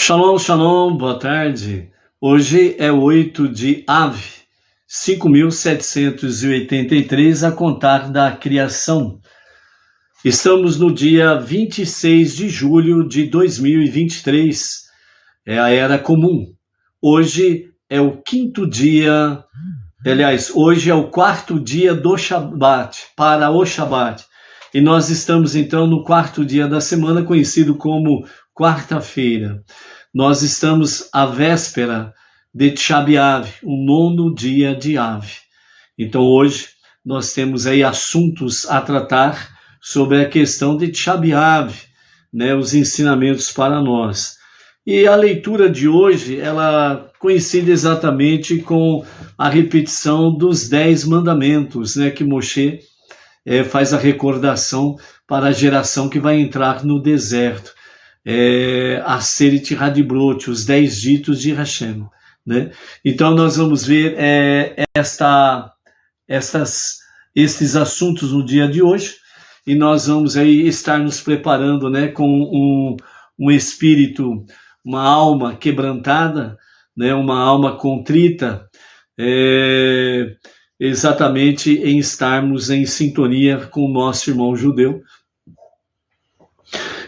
Shalom, shalom, boa tarde. Hoje é 8 de Av, 5.783 a contar da criação. Estamos no dia 26 de julho de 2023, é a Era Comum. Hoje é o quinto dia, hoje é o quarto dia do Shabat, para o Shabat. E nós estamos então no quarto dia da semana, conhecido como quarta-feira. Nós estamos à véspera de Tisha B'Av, o nono dia de Av. Então hoje nós temos aí assuntos a tratar sobre a questão de Tisha B'Av, né, os ensinamentos para nós. E a leitura de hoje, ela coincide exatamente com a repetição dos 10 mandamentos, né, que Moshe faz a recordação para a geração que vai entrar no deserto. Aseret Hadibrot, os 10 ditos de Hashem, né? Então nós vamos ver estes assuntos no dia de hoje, e nós vamos aí estar nos preparando, né, com um espírito, uma alma quebrantada, né, uma alma contrita, exatamente em estarmos em sintonia com o nosso irmão judeu,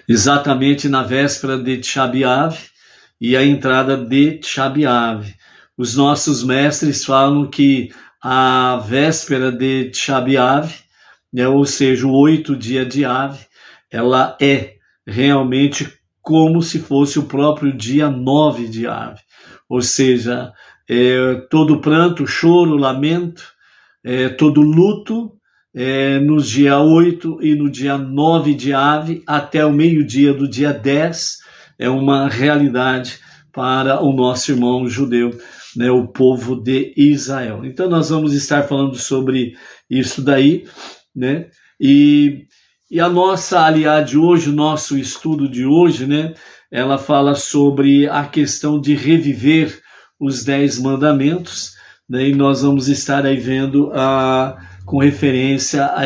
exatamente na véspera de Tisha B'Av e a entrada de Tisha B'Av. Os nossos mestres falam que a véspera de Tisha B'Av, né, ou seja, o 8 dia de Av, ela é realmente como se fosse o próprio dia 9 de Av. Ou seja, todo pranto, choro, lamento, todo luto, no dia 8 e no dia 9 de Av, até o meio-dia do dia 10, é uma realidade para o nosso irmão judeu, né, o povo de Israel. Então nós vamos estar falando sobre isso daí, né? E a nossa aliá de hoje, o nosso estudo de hoje, né, ela fala sobre a questão de reviver os 10 mandamentos, né, e nós vamos estar aí vendo com referência a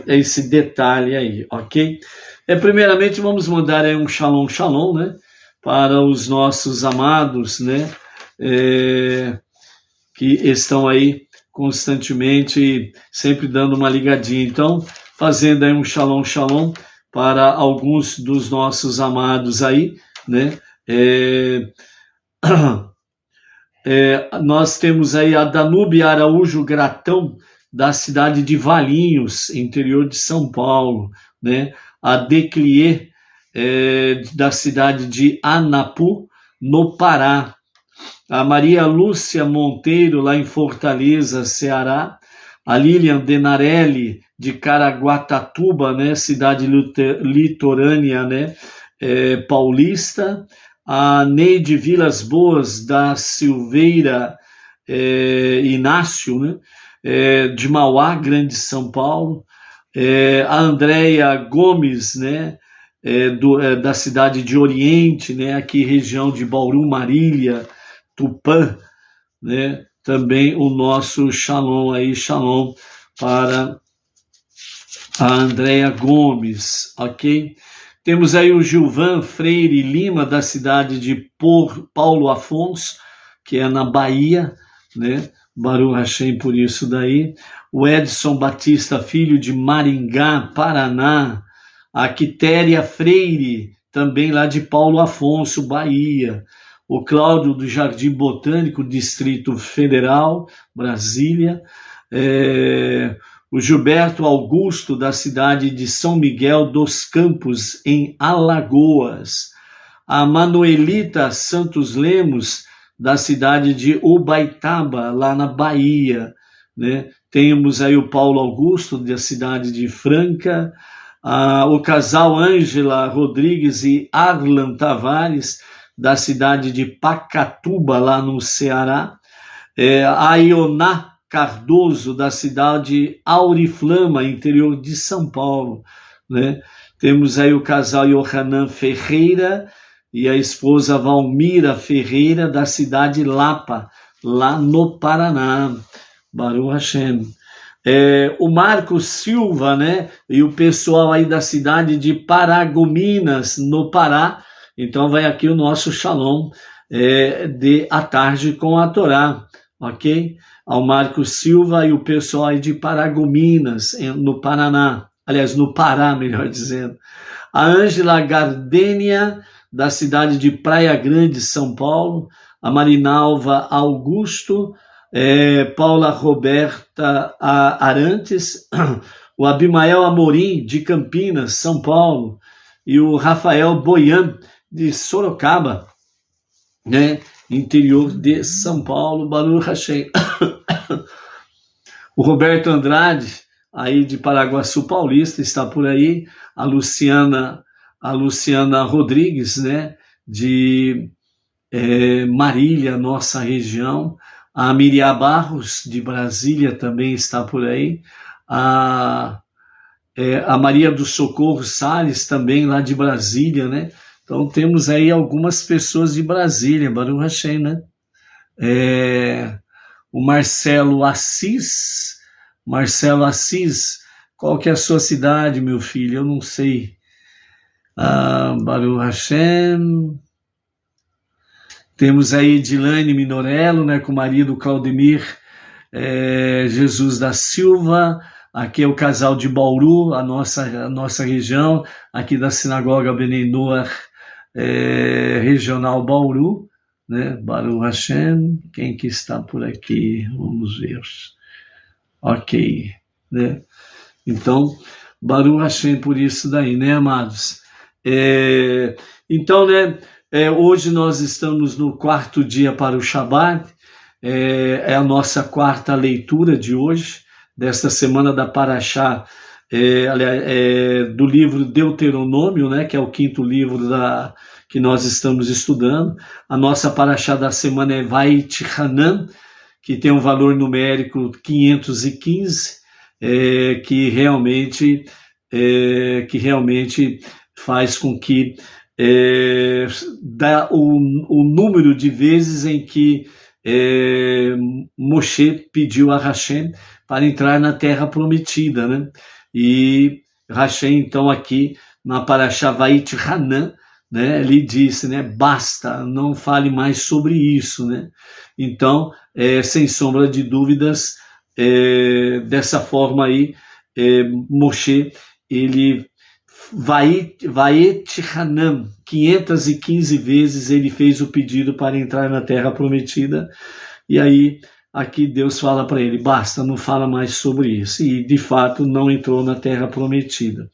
esse detalhe aí, ok? Primeiramente vamos mandar aí um shalom, shalom, né, para os nossos amados, né, que estão aí constantemente, sempre dando uma ligadinha. Então, fazendo aí um shalom, shalom para alguns dos nossos amados aí, né? Nós temos aí a Danube Araújo Gratão, da cidade de Valinhos, interior de São Paulo, né? A Declier, da cidade de Anapu, no Pará. A Maria Lúcia Monteiro, lá em Fortaleza, Ceará. A Lilian Denarelli, de Caraguatatuba, né? Cidade litorânea, né? Paulista. A Neide Vilas Boas, da Silveira Inácio, né? De Mauá, Grande São Paulo. A Andréia Gomes, né? Da cidade de Oriente, né? Aqui região de Bauru, Marília, Tupã, né? Também o nosso shalom aí, shalom para a Andréia Gomes, ok? Temos aí o Gilvan Freire Lima, da cidade de Paulo Afonso, que é na Bahia, né? Baruch Hashem por isso daí. O Edson Batista Filho, de Maringá, Paraná. A Quitéria Freire, também lá de Paulo Afonso, Bahia. O Cláudio do Jardim Botânico, Distrito Federal, Brasília. O Gilberto Augusto, da cidade de São Miguel dos Campos, em Alagoas. A Manuelita Santos Lemos, da cidade de Ubaitaba, lá na Bahia, né? Temos aí o Paulo Augusto, da cidade de Franca. O casal Ângela Rodrigues e Arlan Tavares, da cidade de Pacatuba, lá no Ceará. A Ioná Cardoso, da cidade Auriflama, interior de São Paulo, né? Temos aí o casal Yohanan Ferreira e a esposa Valmira Ferreira, da cidade Lapa, lá no Paraná. Baruch Hashem. O Marcos Silva, né? E o pessoal aí da cidade de Paragominas, no Pará, Então vai aqui o nosso Shalom de à tarde com a Torá, ok? Ao Marcos Silva e o pessoal aí de Paragominas, no Paraná, aliás, no Pará, melhor dizendo. A Ângela Gardênia, da cidade de Praia Grande, São Paulo. A Marinalva Augusto, Paula Roberta Arantes, o Abimael Amorim, de Campinas, São Paulo, e o Rafael Boian, de Sorocaba, né, interior de São Paulo, Baruch Hashem. O Roberto Andrade, aí de Paraguaçu Paulista, está por aí. A Luciana Rodrigues, né, de Marília, nossa região. A Miriam Barros, de Brasília, também está por aí. A Maria do Socorro Salles, também lá de Brasília, né? Então temos aí algumas pessoas de Brasília, Baruch Hashem, né? O Marcelo Assis, qual que é a sua cidade, meu filho? Eu não sei. Baruch Hashem. Temos aí Dilane Minorello, né, com o marido Claudemir Jesus da Silva. Aqui é o casal de Bauru, a nossa região, aqui da Sinagoga Benei Noach, regional Bauru, né? Baruch Hashem. Quem que está por aqui? Vamos ver. Ok, né? Então, Baruch Hashem por isso daí, né, amados? Então, né, hoje nós estamos no 4º dia para o Shabat, é a nossa 4ª leitura de hoje, desta semana da Parashá, do livro Deuteronômio, né, que é o 5º livro que nós estamos estudando. A nossa Parashá da semana é Vayitchanan, que tem um valor numérico 515, que realmente faz com que dá o número de vezes em que Moshe pediu a Hashem para entrar na terra prometida, né? E Hashem, então, aqui na Parashá Vayitchanan, né, ele disse, né, basta, não fale mais sobre isso, né? Então, sem sombra de dúvidas, dessa forma aí, Moshe, ele Vayetchanan, 515 vezes ele fez o pedido para entrar na terra prometida, e aí aqui Deus fala para ele, basta, não fala mais sobre isso, e de fato não entrou na terra prometida.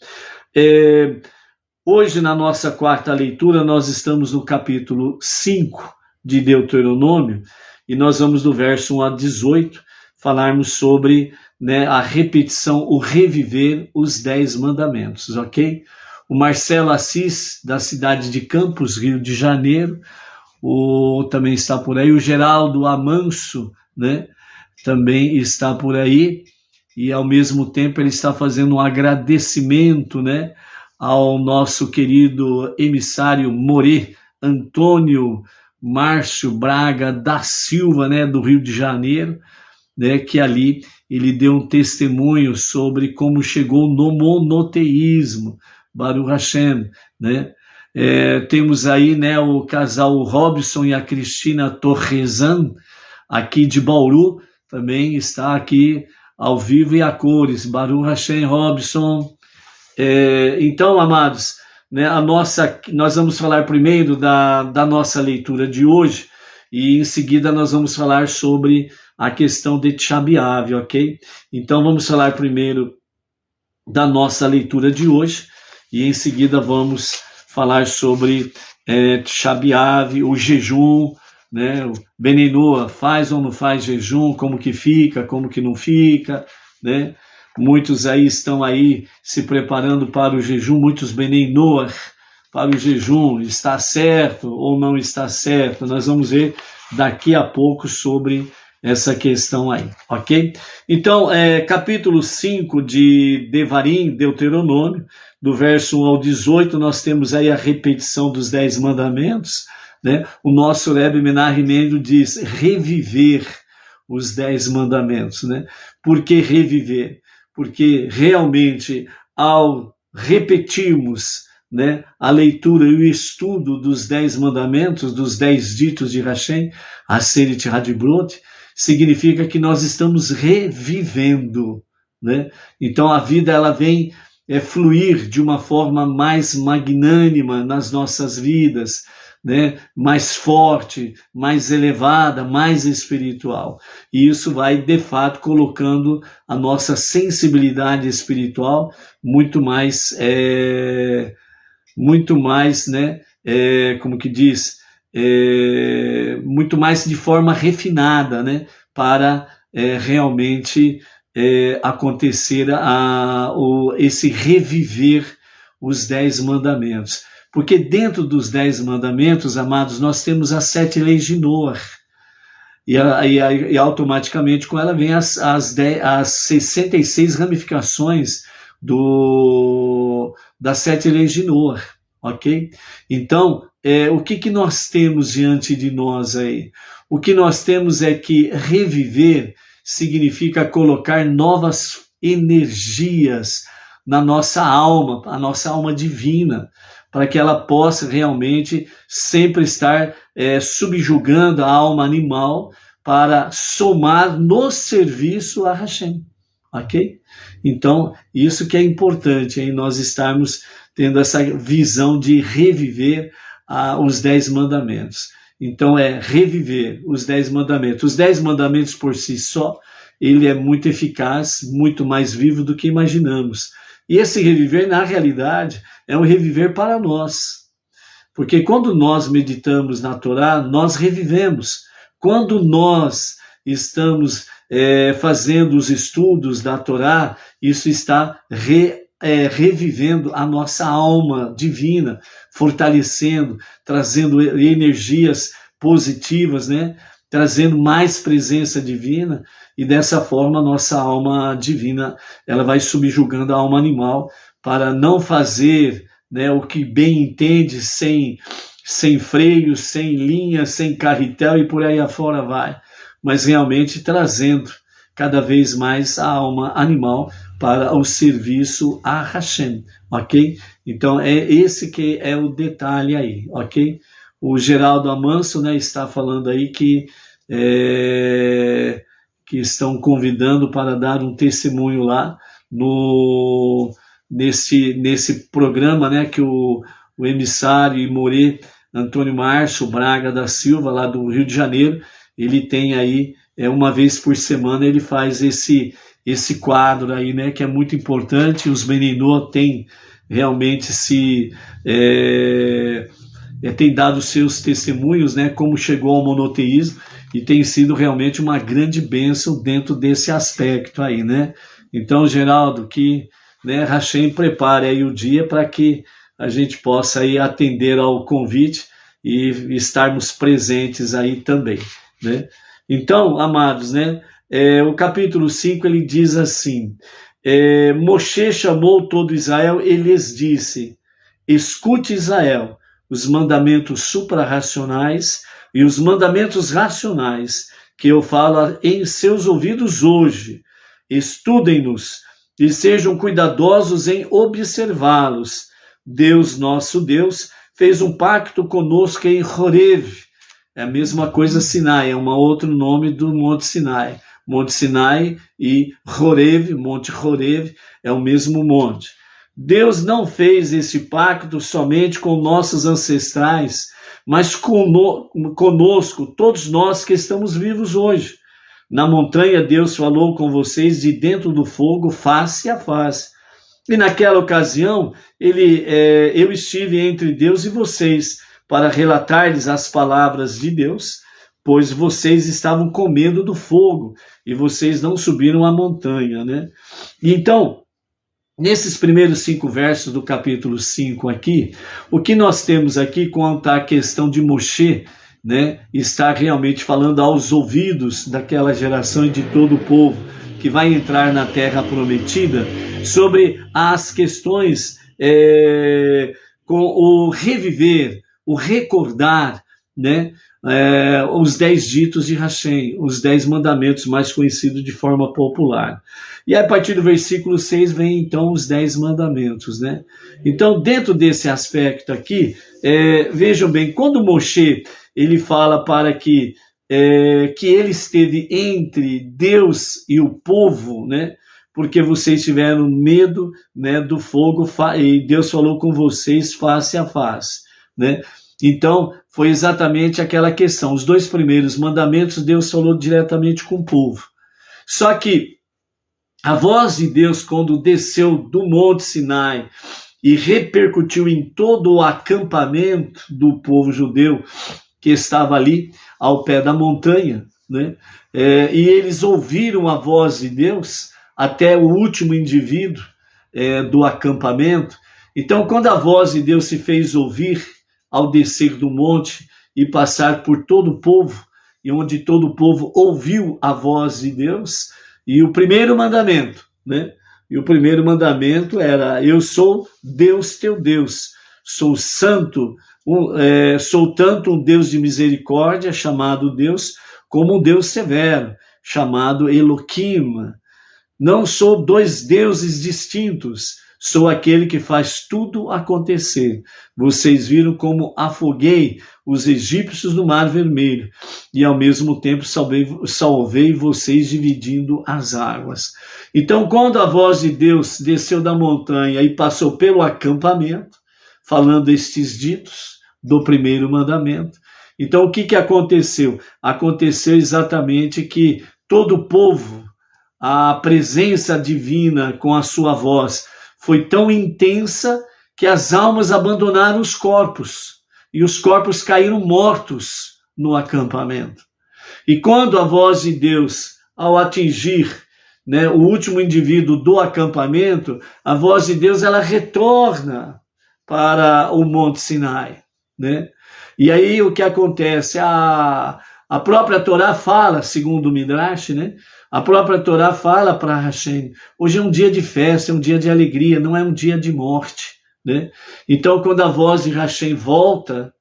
Hoje, na nossa 4ª leitura, nós estamos no capítulo 5 de Deuteronômio, e nós vamos do verso 1 a 18, falarmos sobre, né, a repetição, o reviver os 10 mandamentos, ok? O Marcelo Assis, da cidade de Campos, Rio de Janeiro, também está por aí. O Geraldo Amanso, né, também está por aí, e ao mesmo tempo ele está fazendo um agradecimento, né, ao nosso querido emissário Morê, Antônio Márcio Braga da Silva, né, do Rio de Janeiro, né, que ali ele deu um testemunho sobre como chegou no monoteísmo, Baruch Hashem, né? Temos aí, né, o casal Robson e a Cristina Torrezan, aqui de Bauru, também está aqui ao vivo e a cores, Baruch Hashem, Robson. Então, amados, né, nós vamos falar primeiro da nossa leitura de hoje, e em seguida nós vamos falar sobre a questão de Tisha B'Av, ok? Então vamos falar primeiro da nossa leitura de hoje, e em seguida vamos falar sobre Tisha B'Av, o jejum, né? O Benei Noach, faz ou não faz jejum, como que fica, como que não fica, né? Muitos aí estão aí se preparando para o jejum, muitos Benei Noach para o jejum, está certo ou não está certo? Nós vamos ver daqui a pouco sobre essa questão aí, ok? Então, capítulo 5 de Devarim, Deuteronômio, do verso 1 ao 18, nós temos aí a repetição dos 10 mandamentos, né? O nosso Rebbe Menahem Mendel diz reviver os 10 mandamentos, né? Por que reviver? Porque realmente, ao repetirmos né, a leitura e o estudo dos 10 mandamentos, dos 10 ditos de Hashem, Aseret Hadibrot, significa que nós estamos revivendo, né? Então a vida ela vem fluir de uma forma mais magnânima nas nossas vidas, né? Mais forte, mais elevada, mais espiritual. E isso vai, de fato, colocando a nossa sensibilidade espiritual muito mais, né? Como que diz? Muito mais de forma refinada, né? Para realmente acontecer esse reviver os 10 mandamentos. Porque dentro dos 10 mandamentos, amados, nós temos as 7 leis de Noah. E automaticamente com ela vem as 66 ramificações das 7 leis de Noah, ok? Então, o que nós temos diante de nós aí? O que nós temos é que reviver significa colocar novas energias na nossa alma, a nossa alma divina, para que ela possa realmente sempre estar subjugando a alma animal para somar no serviço a Hashem, ok? Então, isso que é importante, hein? Nós estarmos tendo essa visão de reviver os 10 mandamentos. Então, reviver os 10 mandamentos. Os 10 mandamentos por si só, ele é muito eficaz, muito mais vivo do que imaginamos. E esse reviver, na realidade, é um reviver para nós. Porque quando nós meditamos na Torá, nós revivemos. Quando nós estamos fazendo os estudos da Torá, isso está revivendo a nossa alma divina, fortalecendo, trazendo energias positivas, né? Trazendo mais presença divina, e dessa forma a nossa alma divina ela vai subjugando a alma animal para não fazer, né, o que bem entende, sem freio, sem linha, sem carretel e por aí afora vai, mas realmente trazendo cada vez mais a alma animal para o serviço a Hashem, ok? Então esse que é o detalhe aí, ok? O Geraldo Amanso, né, está falando aí que estão convidando para dar um testemunho lá nesse programa, né, que o emissário e Morê Antônio Márcio Braga da Silva, lá do Rio de Janeiro, ele tem aí, uma vez por semana, ele faz esse quadro aí, né, que é muito importante. Os Meninô têm realmente tem dado seus testemunhos, né, como chegou ao monoteísmo, e tem sido realmente uma grande bênção dentro desse aspecto aí, né? Então, Geraldo, que, né, Hashem prepare aí o dia para que a gente possa aí atender ao convite e estarmos presentes aí também, né? Então, amados, né, o capítulo 5 ele diz assim: Moshe chamou todo Israel e lhes disse: escute, Israel, os mandamentos suprarracionais e os mandamentos racionais que eu falo em seus ouvidos hoje. Estudem-nos e sejam cuidadosos em observá-los. Deus, nosso Deus, fez um pacto conosco em Horeb. É a mesma coisa Sinai, é um outro nome do Monte Sinai. Monte Sinai e Horeb, Monte Horeb, é o mesmo monte. Deus não fez esse pacto somente com nossos ancestrais, mas conosco, todos nós que estamos vivos hoje. Na montanha, Deus falou com vocês de dentro do fogo, face a face. E naquela ocasião, eu estive entre Deus e vocês para relatar-lhes as palavras de Deus, pois vocês estavam com medo do fogo e vocês não subiram a montanha, né? Então, nesses primeiros 5 versos do capítulo 5 aqui, o que nós temos aqui quanto à questão de Moshe, né, está realmente falando aos ouvidos daquela geração e de todo o povo que vai entrar na terra prometida, sobre as questões com o reviver, o recordar né, os 10 ditos de Hashem, os 10 mandamentos mais conhecidos de forma popular. E a partir do versículo 6 vem então os 10 mandamentos, né? Então, dentro desse aspecto aqui, vejam bem, quando Moshe ele fala para que ele esteve entre Deus e o povo, né? Porque vocês tiveram medo, né, do fogo, e Deus falou com vocês face a face, né? Então, foi exatamente aquela questão. Os 2 primeiros mandamentos, Deus falou diretamente com o povo. Só que a voz de Deus, quando desceu do Monte Sinai e repercutiu em todo o acampamento do povo judeu que estava ali ao pé da montanha, né? E eles ouviram a voz de Deus até o último indivíduo do acampamento. Então, quando a voz de Deus se fez ouvir ao descer do monte e passar por todo o povo, e onde todo o povo ouviu a voz de Deus, e o primeiro mandamento, né? E o primeiro mandamento era: eu sou Deus teu Deus, sou santo, sou tanto um Deus de misericórdia, chamado Deus, como um Deus severo, chamado Elohim. Não sou 2 deuses distintos, sou aquele que faz tudo acontecer. Vocês viram como afoguei os egípcios no Mar Vermelho e ao mesmo tempo salvei vocês dividindo as águas. Então, quando a voz de Deus desceu da montanha e passou pelo acampamento, falando estes ditos do primeiro mandamento, então o que aconteceu? Aconteceu exatamente que todo o povo, a presença divina com a sua voz foi tão intensa que as almas abandonaram os corpos e os corpos caíram mortos no acampamento. E quando a voz de Deus, ao atingir, né, o último indivíduo do acampamento, a voz de Deus ela retorna para o Monte Sinai, né? E aí o que acontece? A própria Torá fala, segundo o Midrash, né? A própria Torá fala para Hashem: hoje é um dia de festa, é um dia de alegria, não é um dia de morte, né? Então, quando a voz de Hashem volta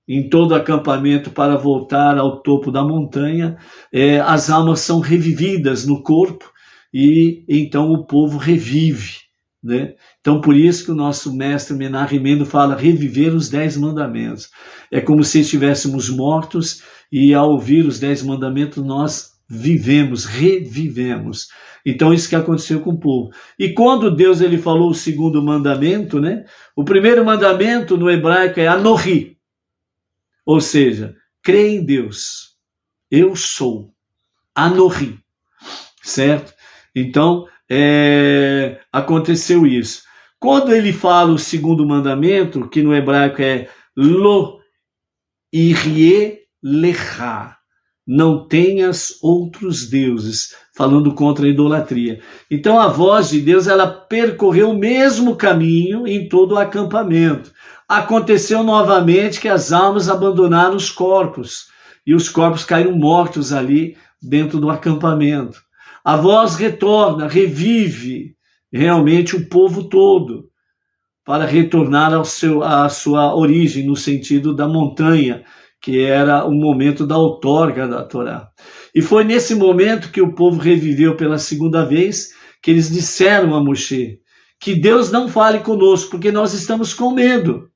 em todo o acampamento para voltar ao topo da montanha, as almas são revividas no corpo e então o povo revive, né? Então, por isso que o nosso mestre Menachem Mendel fala: reviver os 10 mandamentos. É como se estivéssemos mortos e ao ouvir os 10 mandamentos nós vivemos, revivemos. Então, isso que aconteceu com o povo. E quando Deus ele falou o segundo mandamento, né? O primeiro mandamento no hebraico é Anohi, ou seja, crê em Deus. Eu sou. Anohi, certo? Então, aconteceu isso. Quando ele fala o segundo mandamento, que no hebraico é Lo irie lecha, não tenhas outros deuses, falando contra a idolatria. Então a voz de Deus ela percorreu o mesmo caminho em todo o acampamento. Aconteceu novamente que as almas abandonaram os corpos e os corpos caíram mortos ali dentro do acampamento. A voz retorna, revive realmente o povo todo para retornar à sua origem, no sentido da montanha, que era o momento da outorga da Torá. E foi nesse momento que o povo reviveu pela segunda vez, que eles disseram a Moshe que Deus não fale conosco, porque nós estamos com medo,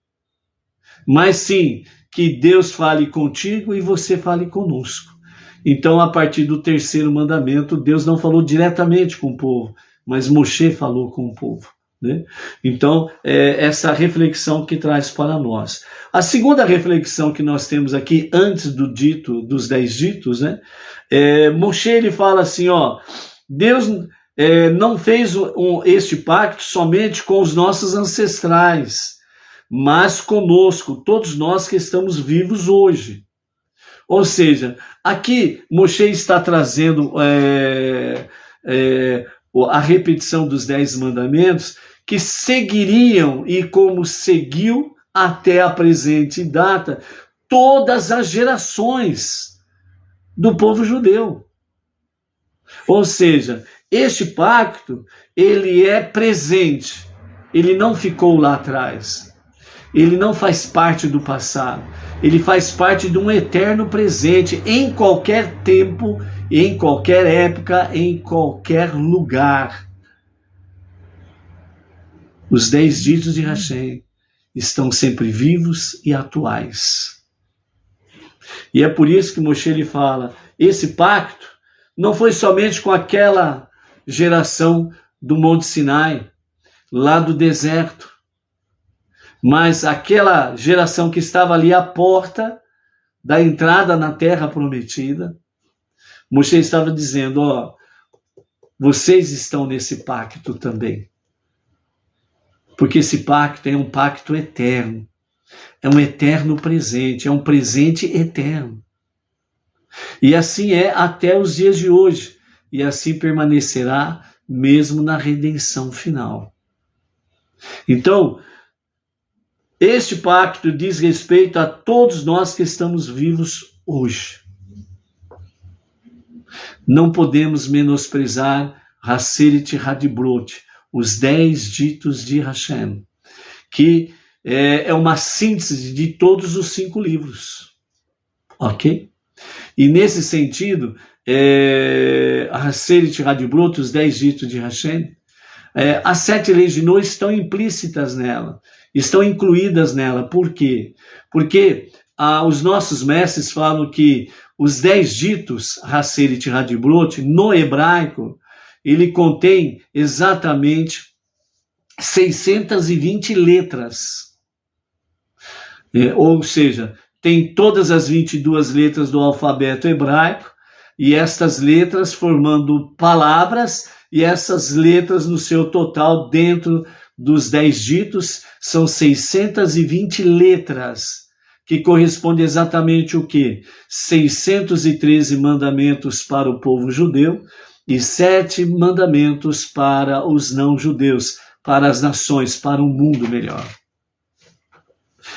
mas sim que Deus fale contigo e você fale conosco. Então, a partir do terceiro mandamento, Deus não falou diretamente com o povo, mas Moshe falou com o povo, né? Então, essa reflexão que traz para nós. A segunda reflexão que nós temos aqui, antes dos 10 ditos, né? Moshe ele fala assim, ó, Deus não fez este pacto somente com os nossos ancestrais, mas conosco, todos nós que estamos vivos hoje. Ou seja, aqui Moshe está trazendo a repetição dos 10 mandamentos que seguiriam, e como seguiu até a presente data, todas as gerações do povo judeu. Ou seja, este pacto, ele é presente, ele não ficou lá atrás. ele não faz parte do passado, ele faz parte de um eterno presente, em qualquer tempo, em qualquer época, em qualquer lugar. Os 10 ditos de Hashem estão sempre vivos e atuais. E é por isso que Moshe ele fala, esse pacto não foi somente com aquela geração do Monte Sinai, lá do deserto, mas aquela geração que estava ali à porta da entrada na terra prometida. Moshe estava dizendo, ó, vocês estão nesse pacto também. Porque esse pacto é um pacto eterno. É um eterno presente, é um presente eterno. E assim é até os dias de hoje. E assim permanecerá mesmo na redenção final. Então, este pacto diz respeito a todos nós que estamos vivos hoje. Não podemos menosprezar Haseret Hadibrot, os 10 ditos de Hashem, que é uma síntese de todos os 5 livros. Ok? E nesse sentido, a Haseret Hadibrot, os 10 ditos de Hashem, as 7 leis de Noé estão implícitas nela, estão incluídas nela. Por quê? Porque os nossos mestres falam que os 10 ditos, Haseret Hadibrot, no hebraico, ele contém exatamente 620 letras. Ou seja, tem todas as 22 letras do alfabeto hebraico, e estas letras formando palavras, e essas letras no seu total, dentro dos 10 ditos, são 620 letras, que corresponde exatamente o quê? 613 mandamentos para o povo judeu, e 7 mandamentos para os não-judeus, para as nações, para um mundo melhor.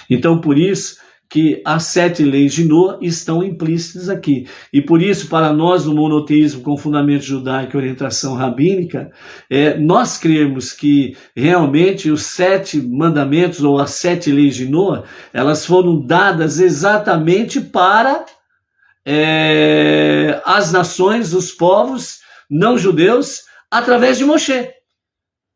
Então, por isso que as 7 leis de Noé estão implícitas aqui. E por isso, para nós no monoteísmo com fundamento judaico e orientação rabínica, nós cremos que realmente os 7 mandamentos ou as 7 leis de Noé, elas foram dadas exatamente para as nações, os povos não judeus, através de Moshe.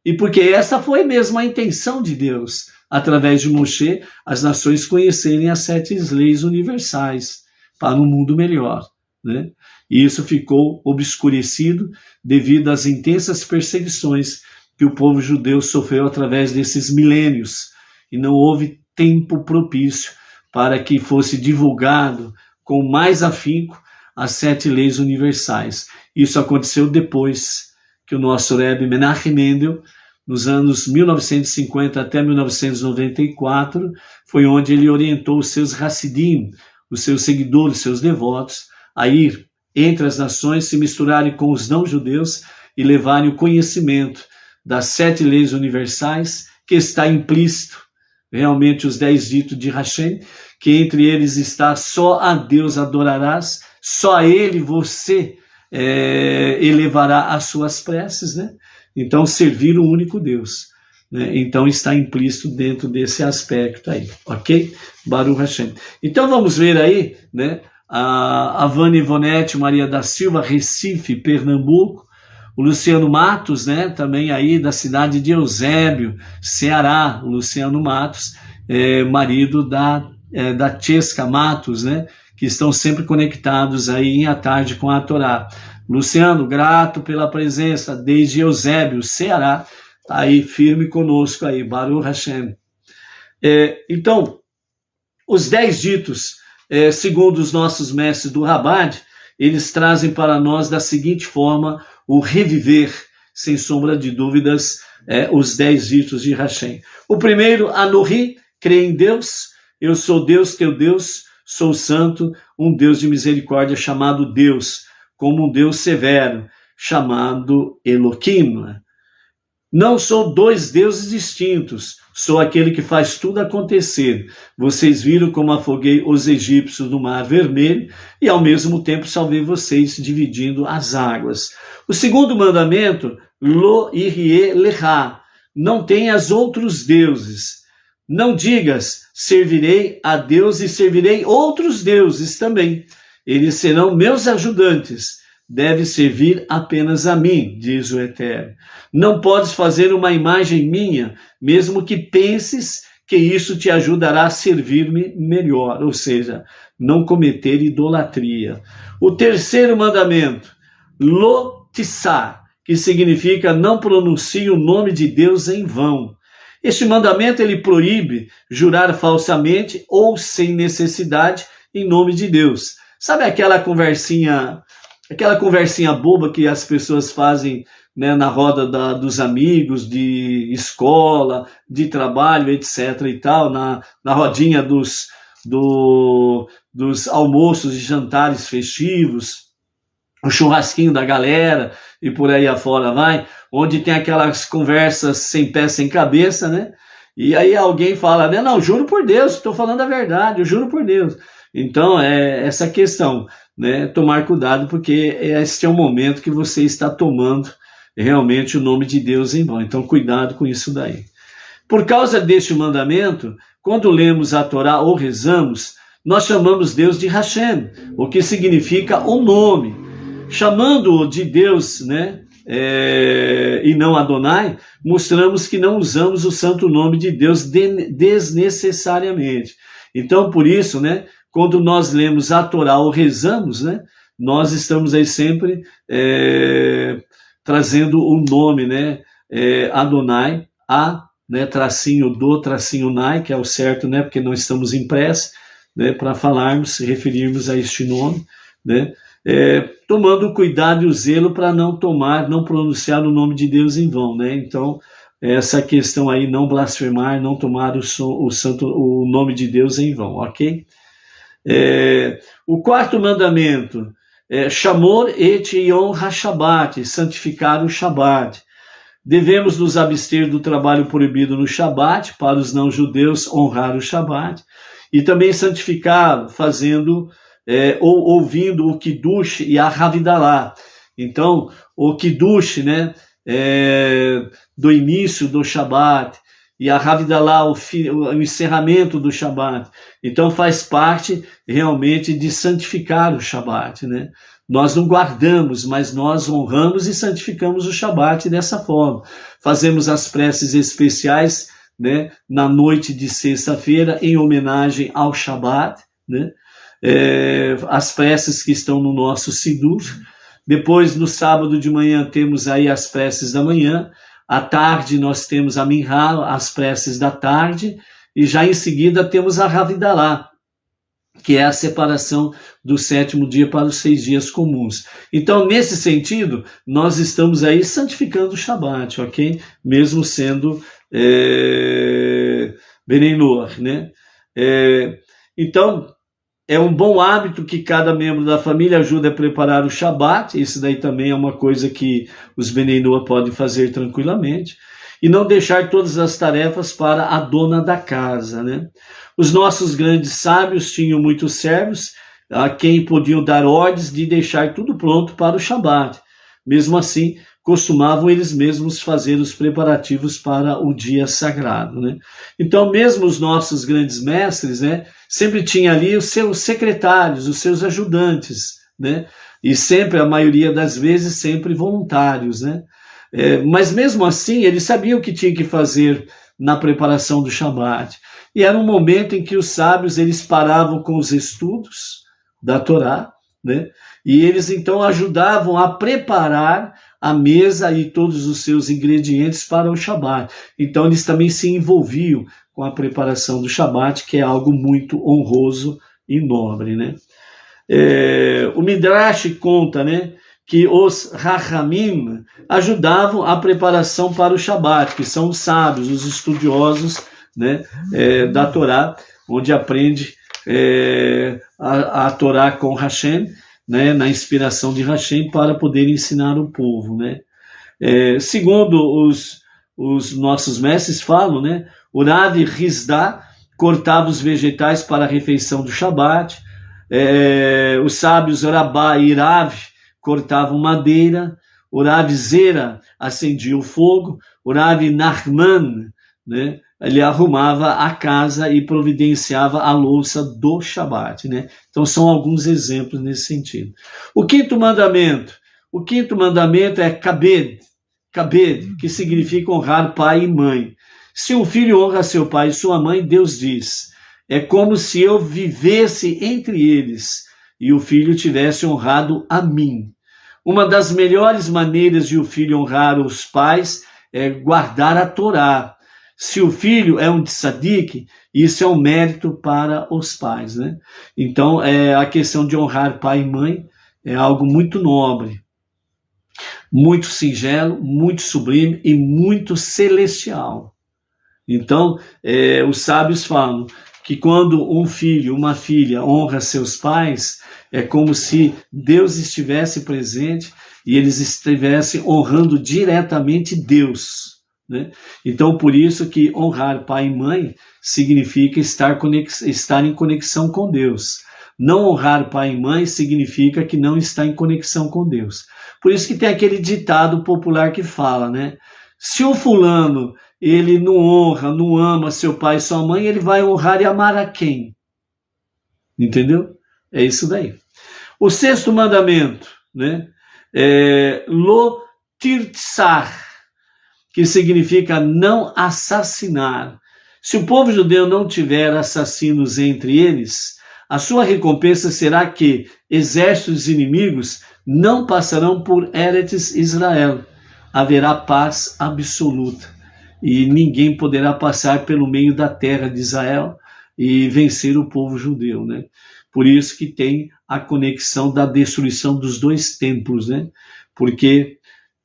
E porque essa foi mesmo a intenção de Deus, através de Moshe, as nações conhecerem as 7 leis universais para um mundo melhor, né? E isso ficou obscurecido devido às intensas perseguições que o povo judeu sofreu através desses milênios, e não houve tempo propício para que fosse divulgado com mais afinco as 7 leis universais. Isso aconteceu depois que o nosso Rebbe Menachem Mendel, nos anos 1950 até 1994, foi onde ele orientou os seus Hassidim, os seus seguidores, seus devotos, a ir entre as nações, se misturarem com os não-judeus e levarem o conhecimento das 7 leis universais, que está implícito, realmente os 10 ditos de Hashem, que entre eles está só a Deus adorarás, só a Ele você elevará as suas preces, né? Então, servir o único Deus, né? Então, está implícito dentro desse aspecto aí, ok? Baruch Hashem. Então, vamos ver aí, né? A Vânia Ivonete Maria da Silva, Recife, Pernambuco, o Luciano Matos, né? Também aí da cidade de Eusébio, Ceará, o Luciano Matos, marido da Chesca Matos, né? Que estão sempre conectados aí em A Tarde com a Torá. Luciano, grato pela presença desde Eusébio, Ceará, tá aí firme conosco aí, Baruch Hashem. Então, os 10 ditos, segundo os nossos mestres do Rabad, eles trazem para nós da seguinte forma o reviver, sem sombra de dúvidas, os 10 ditos de Hashem. O primeiro, Anohi, crê em Deus, eu sou Deus, teu Deus, sou santo, um Deus de misericórdia chamado Deus, como um Deus severo, chamado Elohim. Não sou 2 deuses distintos, sou aquele que faz tudo acontecer. Vocês viram como afoguei os egípcios no Mar Vermelho e ao mesmo tempo salvei vocês dividindo as águas. O segundo mandamento, Lo irie lecha, não tenhas outros deuses. Não digas, servirei a Deus e servirei outros deuses também. Eles serão meus ajudantes. Deve servir apenas a mim, diz o Eterno. Não podes fazer uma imagem minha, mesmo que penses que isso te ajudará a servir-me melhor, ou seja, não cometer idolatria. O terceiro mandamento, lo tissá, que significa não pronuncie o nome de Deus em vão. Este mandamento ele proíbe jurar falsamente ou sem necessidade em nome de Deus. Sabe aquela conversinha boba que as pessoas fazem, né, na roda dos amigos, de escola, de trabalho, etc. e tal, na rodinha dos almoços e jantares festivos, o churrasquinho da galera e por aí afora vai, onde tem aquelas conversas sem pé, sem cabeça, né? E aí alguém fala, né, não, juro por Deus, estou falando a verdade, eu juro por Deus. Então, é essa questão, né? Tomar cuidado, porque este é o momento que você está tomando realmente o nome de Deus em vão. Então, cuidado com isso daí. Por causa deste mandamento, quando lemos a Torá ou rezamos, nós chamamos Deus de Hashem, o que significa o nome. Chamando-o de Deus, né? E não Adonai, mostramos que não usamos o santo nome de Deus desnecessariamente. Então, por isso, né? Quando nós lemos a Torá ou rezamos, né, nós estamos aí sempre trazendo o nome, né, Adonai, né, tracinho do, tracinho nai, que é o certo, né, porque não estamos em prece, né, para falarmos, referirmos a este nome, né, tomando cuidado e o zelo para não pronunciar o nome de Deus em vão, né, então essa questão aí, não blasfemar, não tomar o nome de Deus em vão, ok? O quarto mandamento é Shamor et Yom HaShabbat, santificar o Shabat. Devemos nos abster do trabalho proibido no Shabat, para os não-judeus honrar o Shabat, e também santificar fazendo ou ouvindo o Kiddush e a Havidalah. Então, o Kiddush, né, do início do Shabat, e a Havidalah, o encerramento do Shabat. Então faz parte realmente de santificar o Shabat, né? Nós não guardamos, mas nós honramos e santificamos o Shabat dessa forma. Fazemos as preces especiais, né, na noite de sexta-feira, em homenagem ao Shabat, né? As preces que estão no nosso Sidur. Depois, no sábado de manhã, temos aí as preces da manhã. À tarde nós temos a Minhá, as preces da tarde, e já em seguida temos a Havidalah, que é a separação do sétimo dia para os 6 dias comuns. Então, nesse sentido, nós estamos aí santificando o Shabat, ok? Mesmo sendo Benei Noach, né? Então, é um bom hábito que cada membro da família ajude a preparar o Shabat. Isso daí também é uma coisa que os Benei Noach podem fazer tranquilamente. E não deixar todas as tarefas para a dona da casa, né? Os nossos grandes sábios tinham muitos servos a quem podiam dar ordens de deixar tudo pronto para o Shabat. Mesmo assim, costumavam eles mesmos fazer os preparativos para o dia sagrado, né? Então, mesmo os nossos grandes mestres, né, sempre tinha ali os seus secretários, os seus ajudantes, né? E sempre, a maioria das vezes, sempre voluntários, né? Mas mesmo assim, eles sabiam o que tinha que fazer na preparação do Shabat. E era um momento em que os sábios, eles paravam com os estudos da Torá, né? E eles então ajudavam a preparar a mesa e todos os seus ingredientes para o Shabat. Então eles também se envolviam com a preparação do Shabat, que é algo muito honroso e nobre, né? O Midrash conta, né, que os Rachamim ajudavam a preparação para o Shabat, que são os sábios, os estudiosos, né, da Torá, onde aprende a Torá com Hashem, né, na inspiração de Hashem, para poder ensinar o povo, né? Segundo os nossos mestres falam, né, o Rav Rizda cortava os vegetais para a refeição do Shabat, os sábios Rabá e Rav cortavam madeira, o Rav Zera acendia o fogo, o Rav Nachman, né, ele arrumava a casa e providenciava a louça do Shabat, né? Então são alguns exemplos nesse sentido. O quinto mandamento é kabed, que significa honrar pai e mãe. Se um filho honra seu pai e sua mãe, Deus diz, é como se eu vivesse entre eles e o filho tivesse honrado a mim. Uma das melhores maneiras de o filho honrar os pais é guardar a Torá. Se o filho é um tzadik, isso é um mérito para os pais, né? Então, a questão de honrar pai e mãe é algo muito nobre, muito singelo, muito sublime e muito celestial. Então, os sábios falam que quando um filho, uma filha honra seus pais, é como se Deus estivesse presente e eles estivessem honrando diretamente Deus, né? Então, por isso que honrar pai e mãe significa estar em conexão com Deus. Não honrar pai e mãe significa que não está em conexão com Deus. Por isso que tem aquele ditado popular que fala, né? Se o fulano, ele não honra, não ama seu pai e sua mãe, ele vai honrar e amar a quem? Entendeu? É isso daí. O sexto mandamento, né? Lo tirtsar, que significa não assassinar. Se o povo judeu não tiver assassinos entre eles, a sua recompensa será que exércitos inimigos não passarão por Eretz Israel. Haverá paz absoluta e ninguém poderá passar pelo meio da terra de Israel e vencer o povo judeu, né? Por isso que tem a conexão da destruição dos dois templos, né? Porque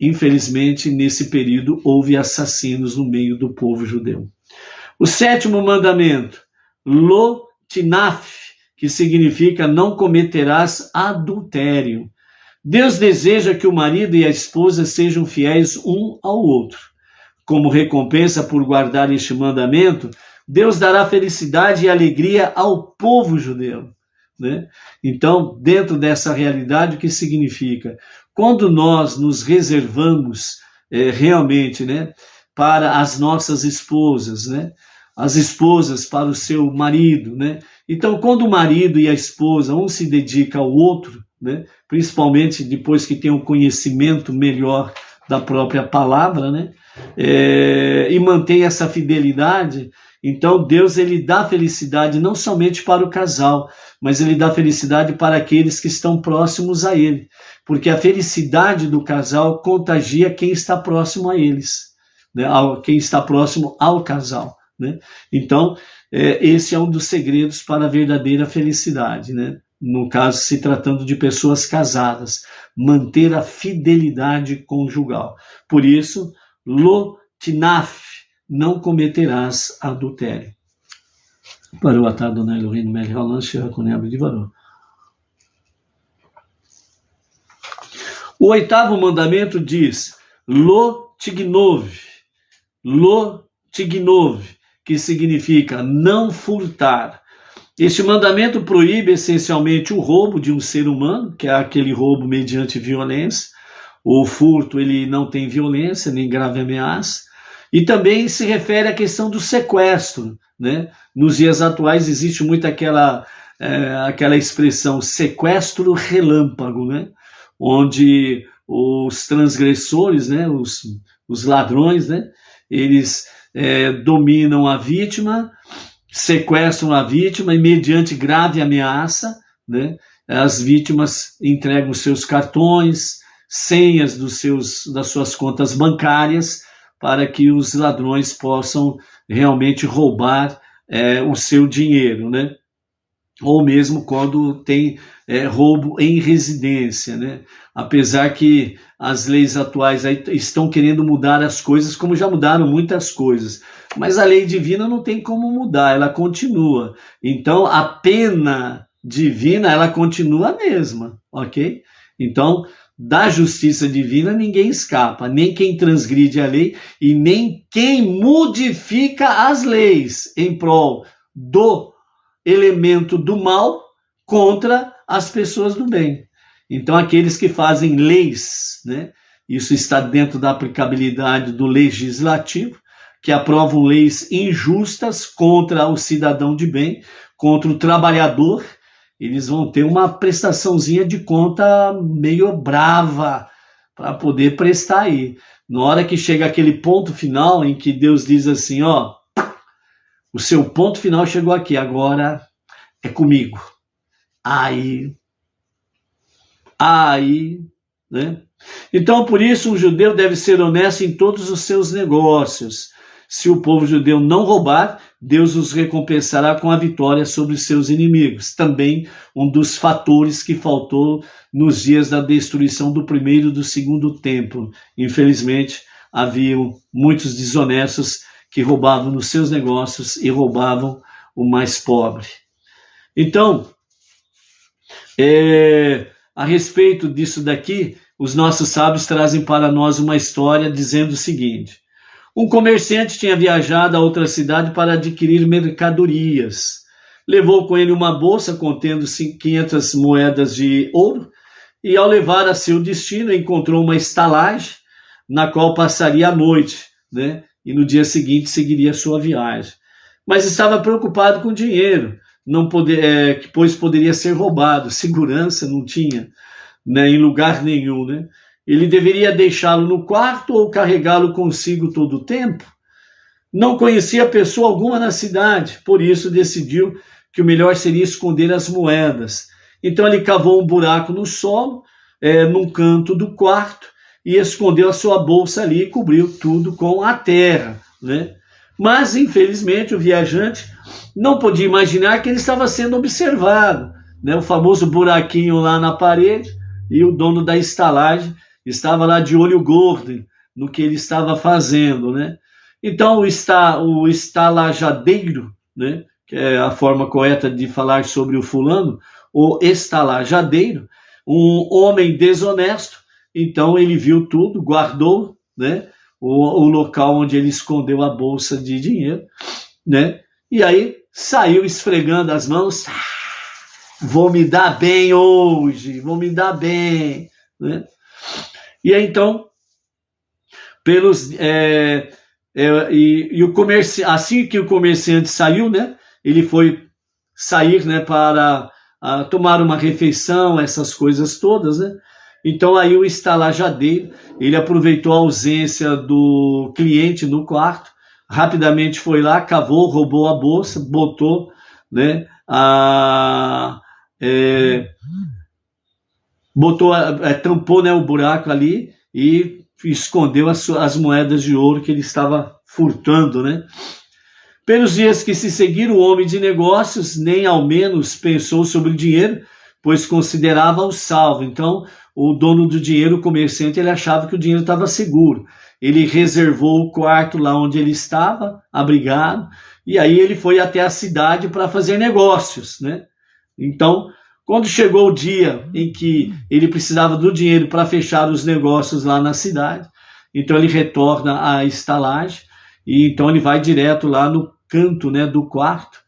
infelizmente, nesse período, houve assassinos no meio do povo judeu. O sétimo mandamento, lo tinaf, que significa não cometerás adultério. Deus deseja que o marido e a esposa sejam fiéis um ao outro. Como recompensa por guardar este mandamento, Deus dará felicidade e alegria ao povo judeu, né? Então, dentro dessa realidade, o que significa? Quando nós nos reservamos realmente, né, para as nossas esposas, né, as esposas para o seu marido, né? Então, quando o marido e a esposa, um se dedica ao outro, né, principalmente depois que tem um conhecimento melhor da própria palavra, né, e mantém essa fidelidade, então Deus ele dá felicidade não somente para o casal, mas ele dá felicidade para aqueles que estão próximos a ele, porque a felicidade do casal contagia quem está próximo a eles, né, quem está próximo ao casal, né? Então, esse é um dos segredos para a verdadeira felicidade, né? No caso, se tratando de pessoas casadas, manter a fidelidade conjugal. Por isso, lo tinaf, não cometerás adultério. Para o atado na Elohim Melech Haolam Shehakonei Abdivaró. O oitavo mandamento diz, lo tignov, que significa não furtar. Este mandamento proíbe essencialmente o roubo de um ser humano, que é aquele roubo mediante violência. O furto ele não tem violência, nem grave ameaça. E também se refere à questão do sequestro, né? Nos dias atuais existe muito aquela expressão sequestro relâmpago, né? Onde os transgressores, né? Os ladrões, né? Eles dominam a vítima, sequestram a vítima e mediante grave ameaça, né? As vítimas entregam seus cartões, senhas das suas contas bancárias, para que os ladrões possam realmente roubar o seu dinheiro, né? Ou mesmo quando tem roubo em residência, né? Apesar que as leis atuais aí estão querendo mudar as coisas, como já mudaram muitas coisas, mas a lei divina não tem como mudar, ela continua. Então, a pena divina, ela continua a mesma, ok? Então, da justiça divina ninguém escapa, nem quem transgride a lei e nem quem modifica as leis em prol do elemento do mal contra as pessoas do bem. Então, aqueles que fazem leis, né? Isso está dentro da aplicabilidade do legislativo, que aprovam leis injustas contra o cidadão de bem, contra o trabalhador. Eles vão ter uma prestaçãozinha de conta meio brava para poder prestar aí. Na hora que chega aquele ponto final em que Deus diz assim, ó, o seu ponto final chegou aqui, agora é comigo. Aí, né? Então, por isso, um judeu deve ser honesto em todos os seus negócios. Se o povo judeu não roubar, Deus os recompensará com a vitória sobre os seus inimigos. Também um dos fatores que faltou nos dias da destruição do primeiro e do segundo templo. Infelizmente, haviam muitos desonestos que roubavam nos seus negócios e roubavam o mais pobre. Então, a respeito disso daqui, os nossos sábios trazem para nós uma história dizendo o seguinte: um comerciante tinha viajado a outra cidade para adquirir mercadorias. Levou com ele uma bolsa contendo 500 moedas de ouro e, ao levar a seu destino, encontrou uma estalagem na qual passaria a noite, né? E no dia seguinte seguiria sua viagem. Mas estava preocupado com o dinheiro, pois poderia ser roubado. Segurança não tinha, né, em lugar nenhum, né? Ele deveria deixá-lo no quarto ou carregá-lo consigo todo o tempo? Não conhecia pessoa alguma na cidade, por isso decidiu que o melhor seria esconder as moedas. Então ele cavou um buraco no solo, num canto do quarto, e escondeu a sua bolsa ali e cobriu tudo com a terra, né? Mas, infelizmente, o viajante não podia imaginar que ele estava sendo observado, né? O famoso buraquinho lá na parede, e o dono da estalagem estava lá de olho gordo no que ele estava fazendo, né? Então, o estalajadeiro, né, que é a forma correta de falar sobre o fulano, o estalajadeiro, um homem desonesto, então ele viu tudo, guardou, né, o local onde ele escondeu a bolsa de dinheiro, né? E aí saiu esfregando as mãos, vou me dar bem hoje, vou me dar bem, né? E aí, então, assim que o comerciante saiu, né, ele foi sair, né, para tomar uma refeição, essas coisas todas, né? Então aí o estalajadeiro, ele aproveitou a ausência do cliente no quarto, rapidamente foi lá, cavou, roubou a bolsa, botou, né, tampou, né, o buraco ali e escondeu as moedas de ouro que ele estava furtando, né? Pelos dias que se seguiram, o homem de negócios nem ao menos pensou sobre o dinheiro, pois considerava-o salvo. Então, o dono do dinheiro, o comerciante, ele achava que o dinheiro estava seguro. Ele reservou o quarto lá onde ele estava, abrigado, e aí ele foi até a cidade para fazer negócios, né? Então, quando chegou o dia em que ele precisava do dinheiro para fechar os negócios lá na cidade, então ele retorna à estalagem, e então ele vai direto lá no canto, né, do quarto,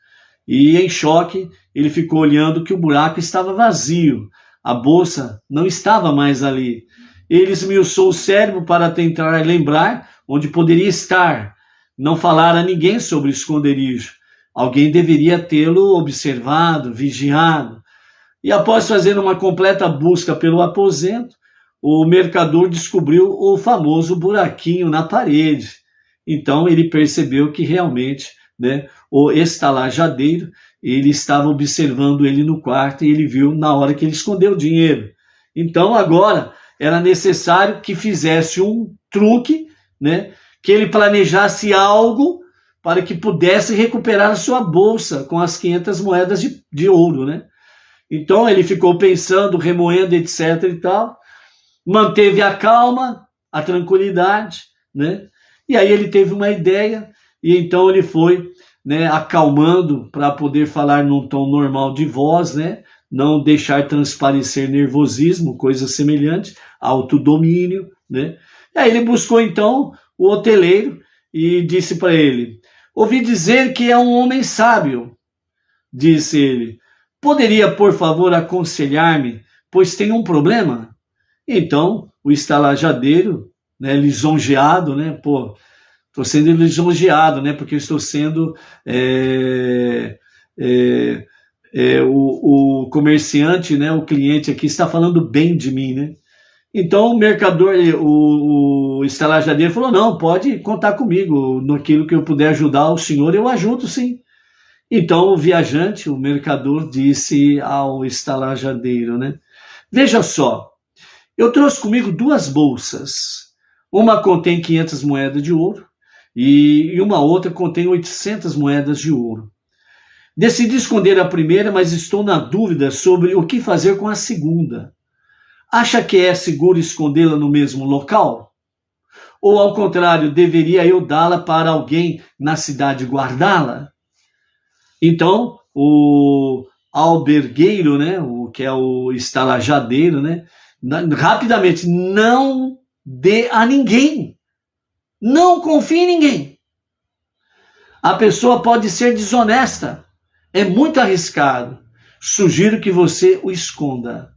e em choque ele ficou olhando que o buraco estava vazio, a bolsa não estava mais ali. Ele esmiuçou o cérebro para tentar lembrar onde poderia estar. Não falar a ninguém sobre o esconderijo. Alguém deveria tê-lo observado, vigiado. E após fazer uma completa busca pelo aposento, o mercador descobriu o famoso buraquinho na parede. Então ele percebeu que realmente, né, o estalajadeiro, ele estava observando ele no quarto e ele viu na hora que ele escondeu o dinheiro. Então agora era necessário que fizesse um truque, né, que ele planejasse algo para que pudesse recuperar a sua bolsa com as 500 moedas de ouro, né? Então ele ficou pensando, remoendo, etc. e tal, manteve a calma, a tranquilidade, né? E aí ele teve uma ideia e então ele foi, né, acalmando para poder falar num tom normal de voz, né? Não deixar transparecer nervosismo, coisa semelhante, autodomínio, né? E aí ele buscou então o hoteleiro e disse para ele: ouvi dizer que é um homem sábio, disse ele. Poderia, por favor, aconselhar-me, pois tenho um problema? Então, o estalajadeiro, né, lisonjeado, né, pô, Estou sendo lisonjeado, né? Porque eu estou sendo o comerciante, né? O cliente aqui está falando bem de mim, né? Então o mercador, o estalajadeiro falou, não, pode contar comigo, naquilo que eu puder ajudar o senhor, eu ajudo sim. Então o viajante, o mercador, disse ao estalajadeiro, né? Veja só, eu trouxe comigo 2 bolsas. Uma contém 500 moedas de ouro e uma outra contém 800 moedas de ouro. Decidi esconder a primeira, mas estou na dúvida sobre o que fazer com a segunda. Acha que é seguro escondê-la no mesmo local? Ou, ao contrário, deveria eu dá-la para alguém na cidade guardá-la? Então, o albergueiro, né, o que é o estalajadeiro, né, rapidamente, não dê a ninguém. Não confie em ninguém. A pessoa pode ser desonesta. É muito arriscado. Sugiro que você o esconda.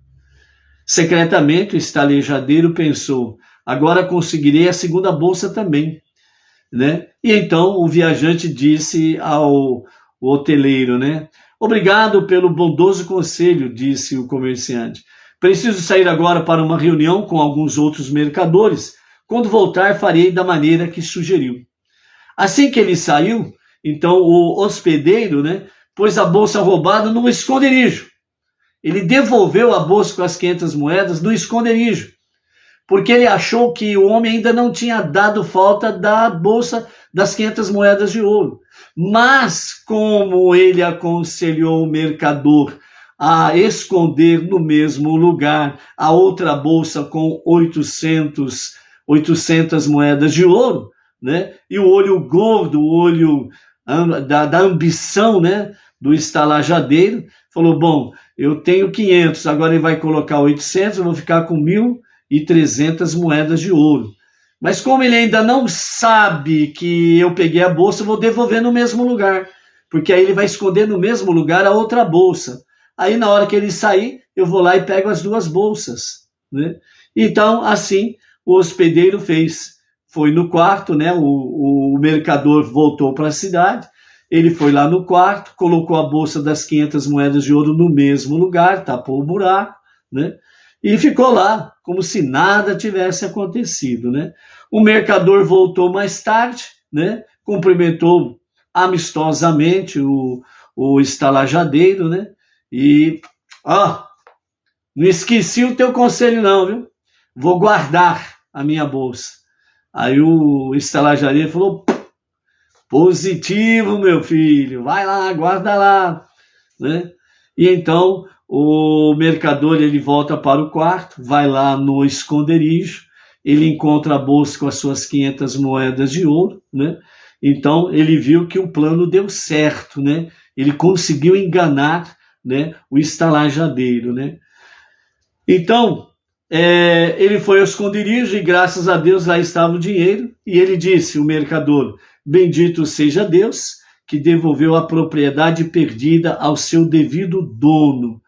Secretamente, o estalajadeiro pensou, agora conseguirei a segunda bolsa também, né? E então o viajante disse ao hoteleiro, né? Obrigado pelo bondoso conselho, disse o comerciante. Preciso sair agora para uma reunião com alguns outros mercadores. Quando voltar, farei da maneira que sugeriu. Assim que ele saiu, então o hospedeiro, né, pôs a bolsa roubada no esconderijo. Ele devolveu a bolsa com as 500 moedas no esconderijo, porque ele achou que o homem ainda não tinha dado falta da bolsa das 500 moedas de ouro. Mas, como ele aconselhou o mercador a esconder no mesmo lugar a outra bolsa com 800 moedas de ouro, né? E o olho gordo, o olho da ambição, né, do estalajadeiro, falou, bom, eu tenho 500, agora ele vai colocar 800, eu vou ficar com 1.300 moedas de ouro. Mas como ele ainda não sabe que eu peguei a bolsa, eu vou devolver no mesmo lugar, porque aí ele vai esconder no mesmo lugar a outra bolsa. Aí na hora que ele sair, eu vou lá e pego as 2 bolsas, né? Então, assim, o hospedeiro fez. Foi no quarto, né? O mercador voltou para a cidade, ele foi lá no quarto, colocou a bolsa das 500 moedas de ouro no mesmo lugar, tapou o buraco, né? E ficou lá, como se nada tivesse acontecido, né? O mercador voltou mais tarde, né? Cumprimentou amistosamente o estalajadeiro, né? E, não esqueci o teu conselho não, viu? Vou guardar a minha bolsa. Aí o estalajadeiro falou, positivo, meu filho, vai lá, guarda lá, né? E então o mercador, ele volta para o quarto, vai lá no esconderijo, ele encontra a bolsa com as suas 500 moedas de ouro, né? Então ele viu que o plano deu certo, né? Ele conseguiu enganar, né, o estalajadeiro, né? Então ele foi ao esconderijo e graças a Deus lá estava o dinheiro, e ele disse, o mercador, bendito seja Deus que devolveu a propriedade perdida ao seu devido dono,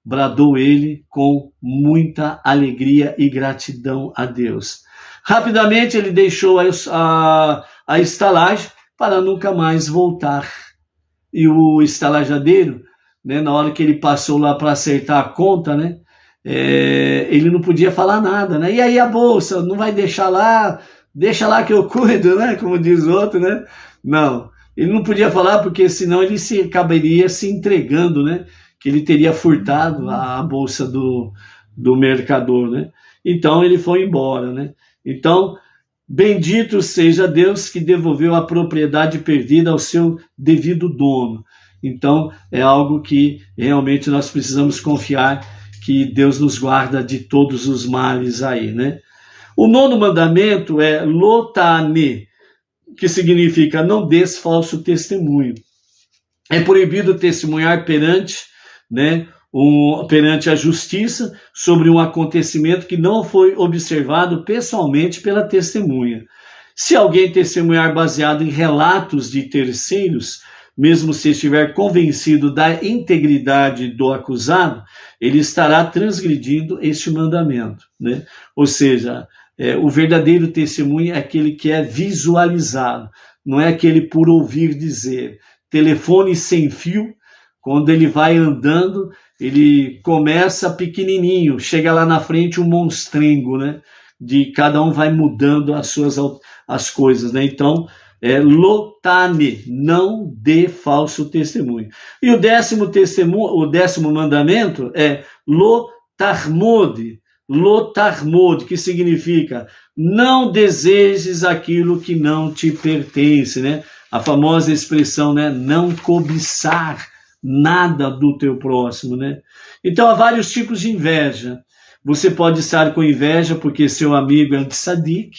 bradou ele com muita alegria e gratidão a Deus. Rapidamente ele deixou a estalagem para nunca mais voltar. E o estalajadeiro, né, na hora que ele passou lá para acertar a conta, né, ele não podia falar nada, né? E aí a bolsa, não vai deixar lá, deixa lá que eu cuido, né? Como diz o outro, né? Não, ele não podia falar porque senão ele acabaria se entregando, né? Que ele teria furtado a bolsa do mercador, né? Então ele foi embora, né? Então, bendito seja Deus que devolveu a propriedade perdida ao seu devido dono. Então, é algo que realmente nós precisamos confiar que Deus nos guarda de todos os males aí, né? O 9º mandamento é lotame, que significa não des falso testemunho. É proibido testemunhar perante, né, perante a justiça sobre um acontecimento que não foi observado pessoalmente pela testemunha. Se alguém testemunhar baseado em relatos de terceiros, mesmo se estiver convencido da integridade do acusado, ele estará transgredindo este mandamento, né? Ou seja, O verdadeiro testemunho é aquele que é visualizado, não é aquele por ouvir dizer. Telefone sem fio, quando ele vai andando, ele começa pequenininho, chega lá na frente um monstrengo, né? De cada um vai mudando as coisas, né? Então, lotane, não dê falso testemunho. E o 10º mandamento é lotarmode, que significa não desejes aquilo que não te pertence, né? A famosa expressão, né? Não cobiçar nada do teu próximo, né? Então há vários tipos de inveja. Você pode estar com inveja porque seu amigo é antissadik.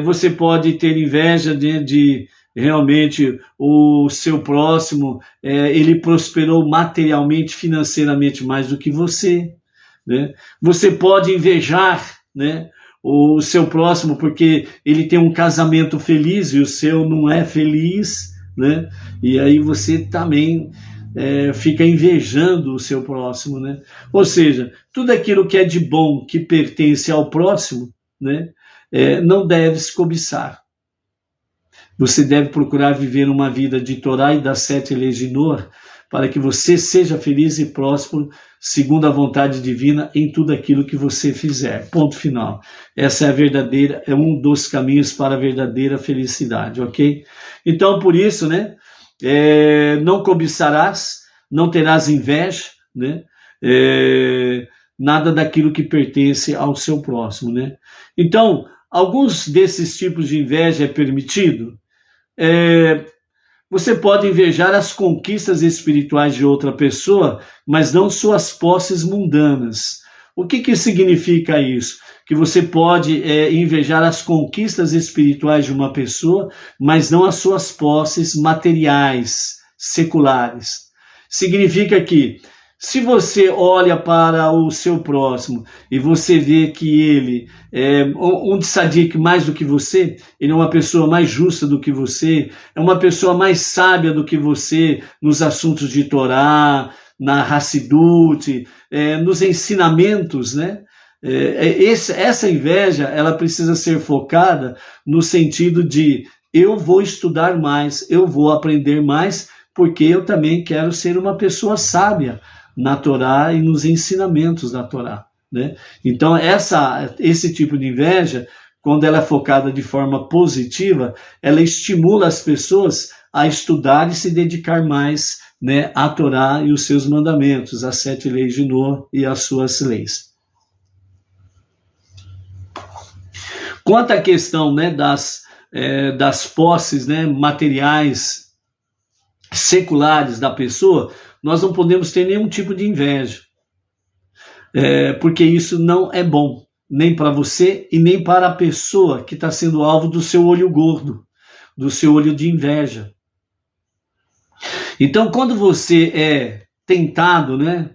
Você pode ter inveja de realmente o seu próximo, ele prosperou materialmente, financeiramente mais do que você, né? Você pode invejar, né, o seu próximo porque ele tem um casamento feliz e o seu não é feliz, né? E aí você também fica invejando o seu próximo, né? Ou seja, tudo aquilo que é de bom, que pertence ao próximo, né, não deve se cobiçar. Você deve procurar viver uma vida de Torá e das 7 leis de Noah, para que você seja feliz e próspero, segundo a vontade divina, em tudo aquilo que você fizer. Ponto final. Essa é um dos caminhos para a verdadeira felicidade, ok? Então, por isso, né, não cobiçarás, não terás inveja, né, nada daquilo que pertence ao seu próximo, né? Então, alguns desses tipos de inveja é permitido. Você pode invejar as conquistas espirituais de outra pessoa, mas não suas posses mundanas. O que significa isso? Que você pode invejar as conquistas espirituais de uma pessoa, mas não as suas posses materiais, seculares. Significa que, se você olha para o seu próximo e você vê que ele é um tzadik mais do que você, ele é uma pessoa mais justa do que você, é uma pessoa mais sábia do que você nos assuntos de Torá, na Hassidut, nos ensinamentos, né? Essa inveja, ela precisa ser focada no sentido de eu vou estudar mais, eu vou aprender mais, porque eu também quero ser uma pessoa sábia na Torá e nos ensinamentos da Torá, né? Então esse tipo de inveja, quando ela é focada de forma positiva, ela estimula as pessoas a estudar e se dedicar mais, né, à Torá e os seus mandamentos, as 7 leis de Noah e as suas leis. Quanto à questão, né, das posses, né, materiais seculares da pessoa, nós não podemos ter nenhum tipo de inveja, porque isso não é bom, nem para você e nem para a pessoa que está sendo alvo do seu olho gordo, do seu olho de inveja. Então, quando você é tentado, né,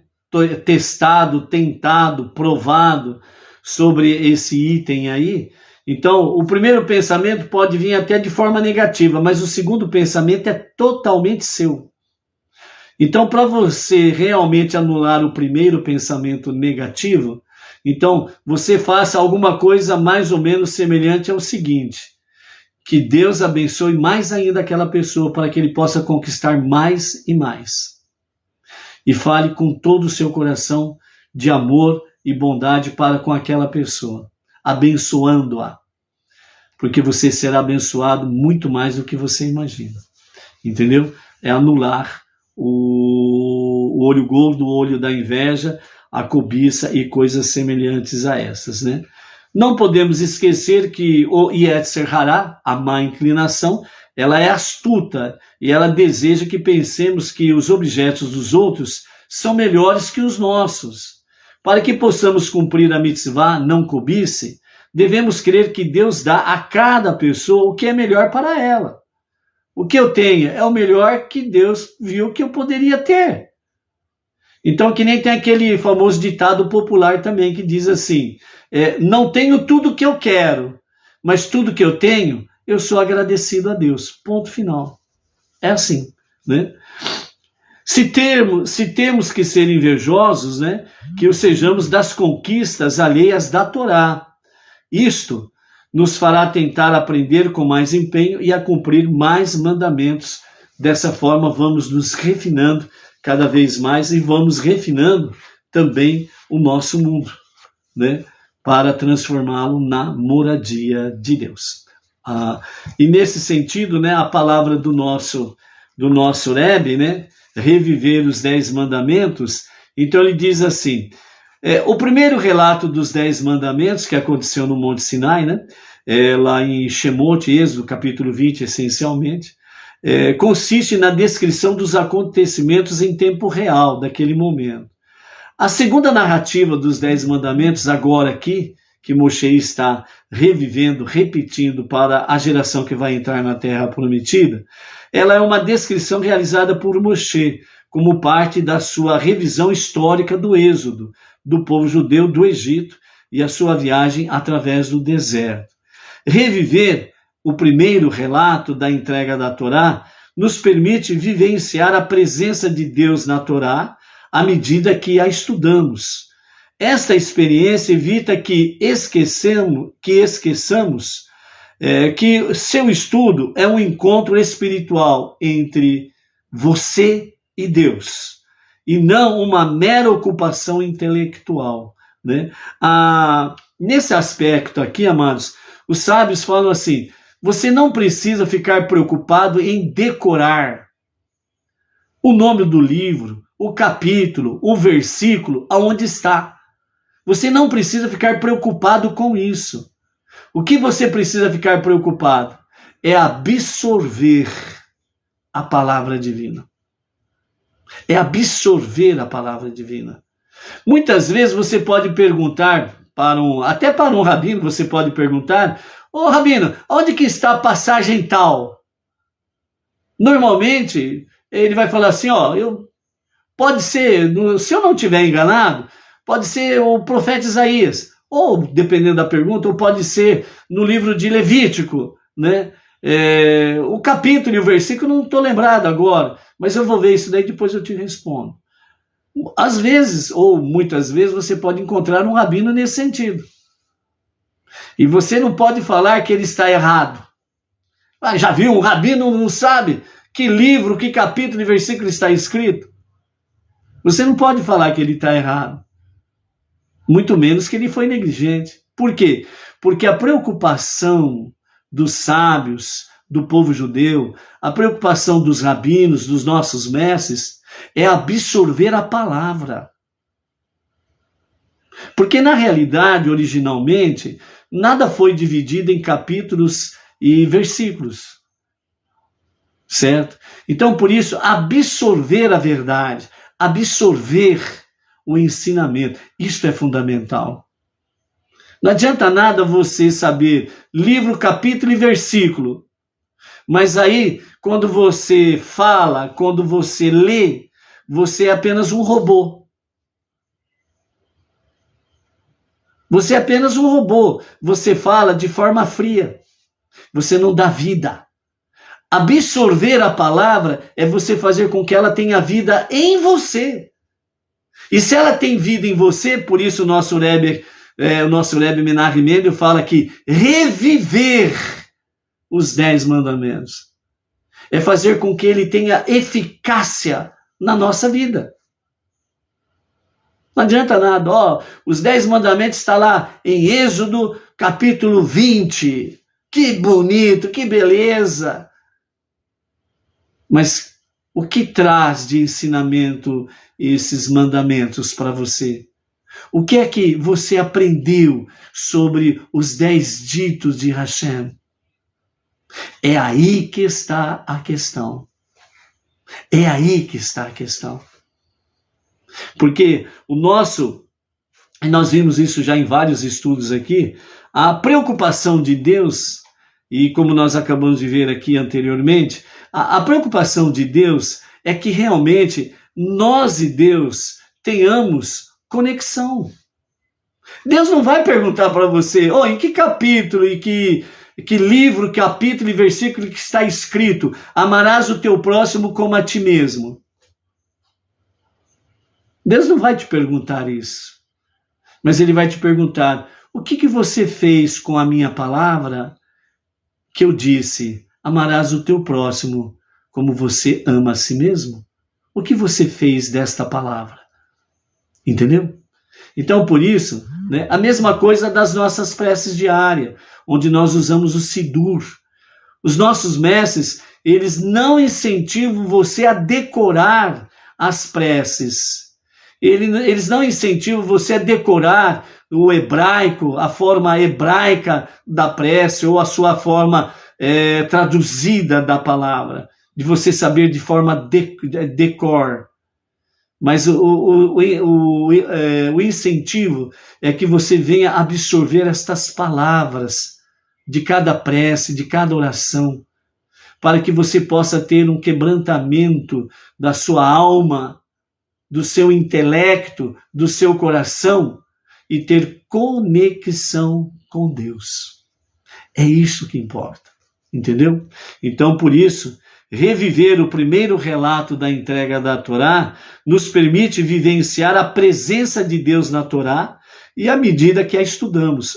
tentado, provado sobre esse item aí, então o primeiro pensamento pode vir até de forma negativa, mas o segundo pensamento é totalmente seu. Então, para você realmente anular o primeiro pensamento negativo, então você faça alguma coisa mais ou menos semelhante ao seguinte: que Deus abençoe mais ainda aquela pessoa para que ele possa conquistar mais e mais. E fale com todo o seu coração de amor e bondade para com aquela pessoa, abençoando-a, porque você será abençoado muito mais do que você imagina. Entendeu? É anular o olho gordo, o olho da inveja, a cobiça e coisas semelhantes a essas, né? Não podemos esquecer que o Yetzer Hará, a má inclinação, ela é astuta e ela deseja que pensemos que os objetos dos outros são melhores que os nossos. Para que possamos cumprir a mitzvah não cobice, devemos crer que Deus dá a cada pessoa o que é melhor para ela. O que eu tenho é o melhor que Deus viu que eu poderia ter. Então, que nem tem aquele famoso ditado popular também que diz assim: não tenho tudo que eu quero, mas tudo que eu tenho, eu sou agradecido a Deus. Ponto final. É assim, né? Se temos que ser invejosos, né, que o sejamos das conquistas alheias da Torá. Isto nos fará tentar aprender com mais empenho e a cumprir mais mandamentos. Dessa forma, vamos nos refinando cada vez mais e vamos refinando também o nosso mundo, né? Para transformá-lo na moradia de Deus. E nesse sentido, né, a palavra do nosso Rebbe, né, reviver os 10 mandamentos, então ele diz assim, o primeiro relato dos 10 mandamentos, que aconteceu no Monte Sinai, né, lá em Shemot, Êxodo, capítulo 20, essencialmente, consiste na descrição dos acontecimentos em tempo real, daquele momento. A segunda narrativa dos 10 mandamentos, agora aqui, que Moshe está revivendo, repetindo para a geração que vai entrar na Terra Prometida, ela é uma descrição realizada por Moshe, como parte da sua revisão histórica do êxodo, do povo judeu do Egito e a sua viagem através do deserto. Reviver o primeiro relato da entrega da Torá nos permite vivenciar a presença de Deus na Torá à medida que a estudamos. Esta experiência evita que esqueçamos que seu estudo é um encontro espiritual entre você e Deus, e não uma mera ocupação intelectual, né? Nesse aspecto aqui, amados, os sábios falam assim, você não precisa ficar preocupado em decorar o nome do livro, o capítulo, o versículo, aonde está. Você não precisa ficar preocupado com isso. O que você precisa ficar preocupado é absorver a palavra divina. É absorver a palavra divina. Muitas vezes você pode perguntar, até para um rabino, você pode perguntar, ô rabino, onde que está a passagem tal? Normalmente, ele vai falar assim, pode ser, se eu não estiver enganado, pode ser o profeta Isaías, ou, dependendo da pergunta, ou pode ser no livro de Levítico, né? O capítulo e o versículo não estou lembrado agora, mas eu vou ver isso daí, depois eu te respondo. Às vezes, ou muitas vezes, você pode encontrar um rabino nesse sentido. E você não pode falar que ele está errado. Já viu, um rabino não sabe que livro, que capítulo e versículo está escrito? Você não pode falar que ele está errado. Muito menos que ele foi negligente. Por quê? Porque a preocupação dos sábios, do povo judeu, a preocupação dos rabinos, dos nossos mestres, é absorver a palavra. Porque na realidade, originalmente, nada foi dividido em capítulos e versículos. Certo? Então, por isso, absorver a verdade, absorver o ensinamento, isto é fundamental. Não adianta nada você saber livro, capítulo e versículo, mas aí, quando você fala, quando você lê, você é apenas um robô. Você é apenas um robô. Você fala de forma fria. Você não dá vida. Absorver a palavra é você fazer com que ela tenha vida em você. E se ela tem vida em você, por isso o nosso Rebbe Menachem Mendel fala que reviver os 10 mandamentos é fazer com que ele tenha eficácia na nossa vida. Não adianta nada, os 10 mandamentos estão lá em Êxodo capítulo 20. Que bonito, que beleza. Mas o que traz de ensinamento esses mandamentos para você? O que é que você aprendeu sobre os 10 ditos de Hashem? É aí que está a questão. É aí que está a questão. Porque nós vimos isso já em vários estudos aqui, a preocupação de Deus, e como nós acabamos de ver aqui anteriormente, a preocupação de Deus é que realmente nós e Deus tenhamos conexão. Deus não vai perguntar para você, em que capítulo e que livro, capítulo e versículo que está escrito, amarás o teu próximo como a ti mesmo. Deus não vai te perguntar isso. Mas ele vai te perguntar, O que você fez com a minha palavra que eu disse? Amarás o teu próximo como você ama a si mesmo? O que você fez desta palavra? Entendeu? Então, por isso, né, a mesma coisa das nossas preces diárias, onde nós usamos o Sidur. Os nossos mestres, eles não incentivam você a decorar as preces. Eles não incentivam você a decorar o hebraico, a forma hebraica da prece, ou a sua forma traduzida da palavra, de você saber de forma decor. Mas o incentivo é que você venha absorver estas palavras de cada prece, de cada oração, para que você possa ter um quebrantamento da sua alma, do seu intelecto, do seu coração e ter conexão com Deus. É isso que importa, entendeu? Então, por isso, reviver o primeiro relato da entrega da Torá nos permite vivenciar a presença de Deus na Torá e à medida que a estudamos.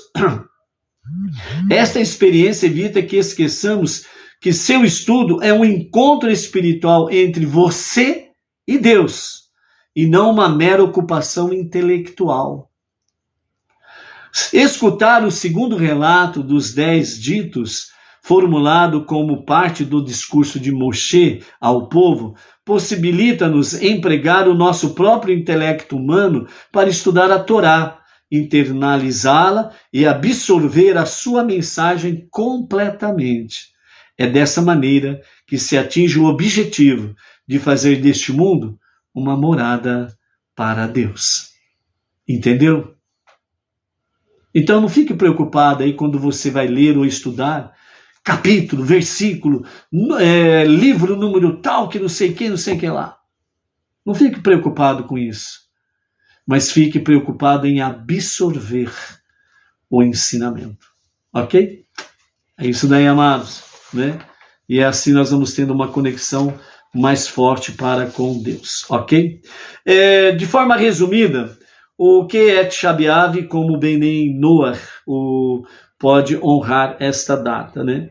Esta experiência evita que esqueçamos que seu estudo é um encontro espiritual entre você e Deus, e não uma mera ocupação intelectual. Escutar o segundo relato dos 10 ditos, formulado como parte do discurso de Moshe ao povo, possibilita-nos empregar o nosso próprio intelecto humano para estudar a Torá, internalizá-la e absorver a sua mensagem completamente. É dessa maneira que se atinge o objetivo de fazer deste mundo uma morada para Deus. Entendeu? Então não fique preocupado aí quando você vai ler ou estudar capítulo, versículo, livro número tal, que não sei que lá. Não fique preocupado com isso. Mas fique preocupado em absorver o ensinamento. Ok? É isso daí, amados, né? E é assim nós vamos tendo uma conexão mais forte para com Deus, ok? De forma resumida, o que é Tisha B'Av, como Benei Noach pode honrar esta data, né?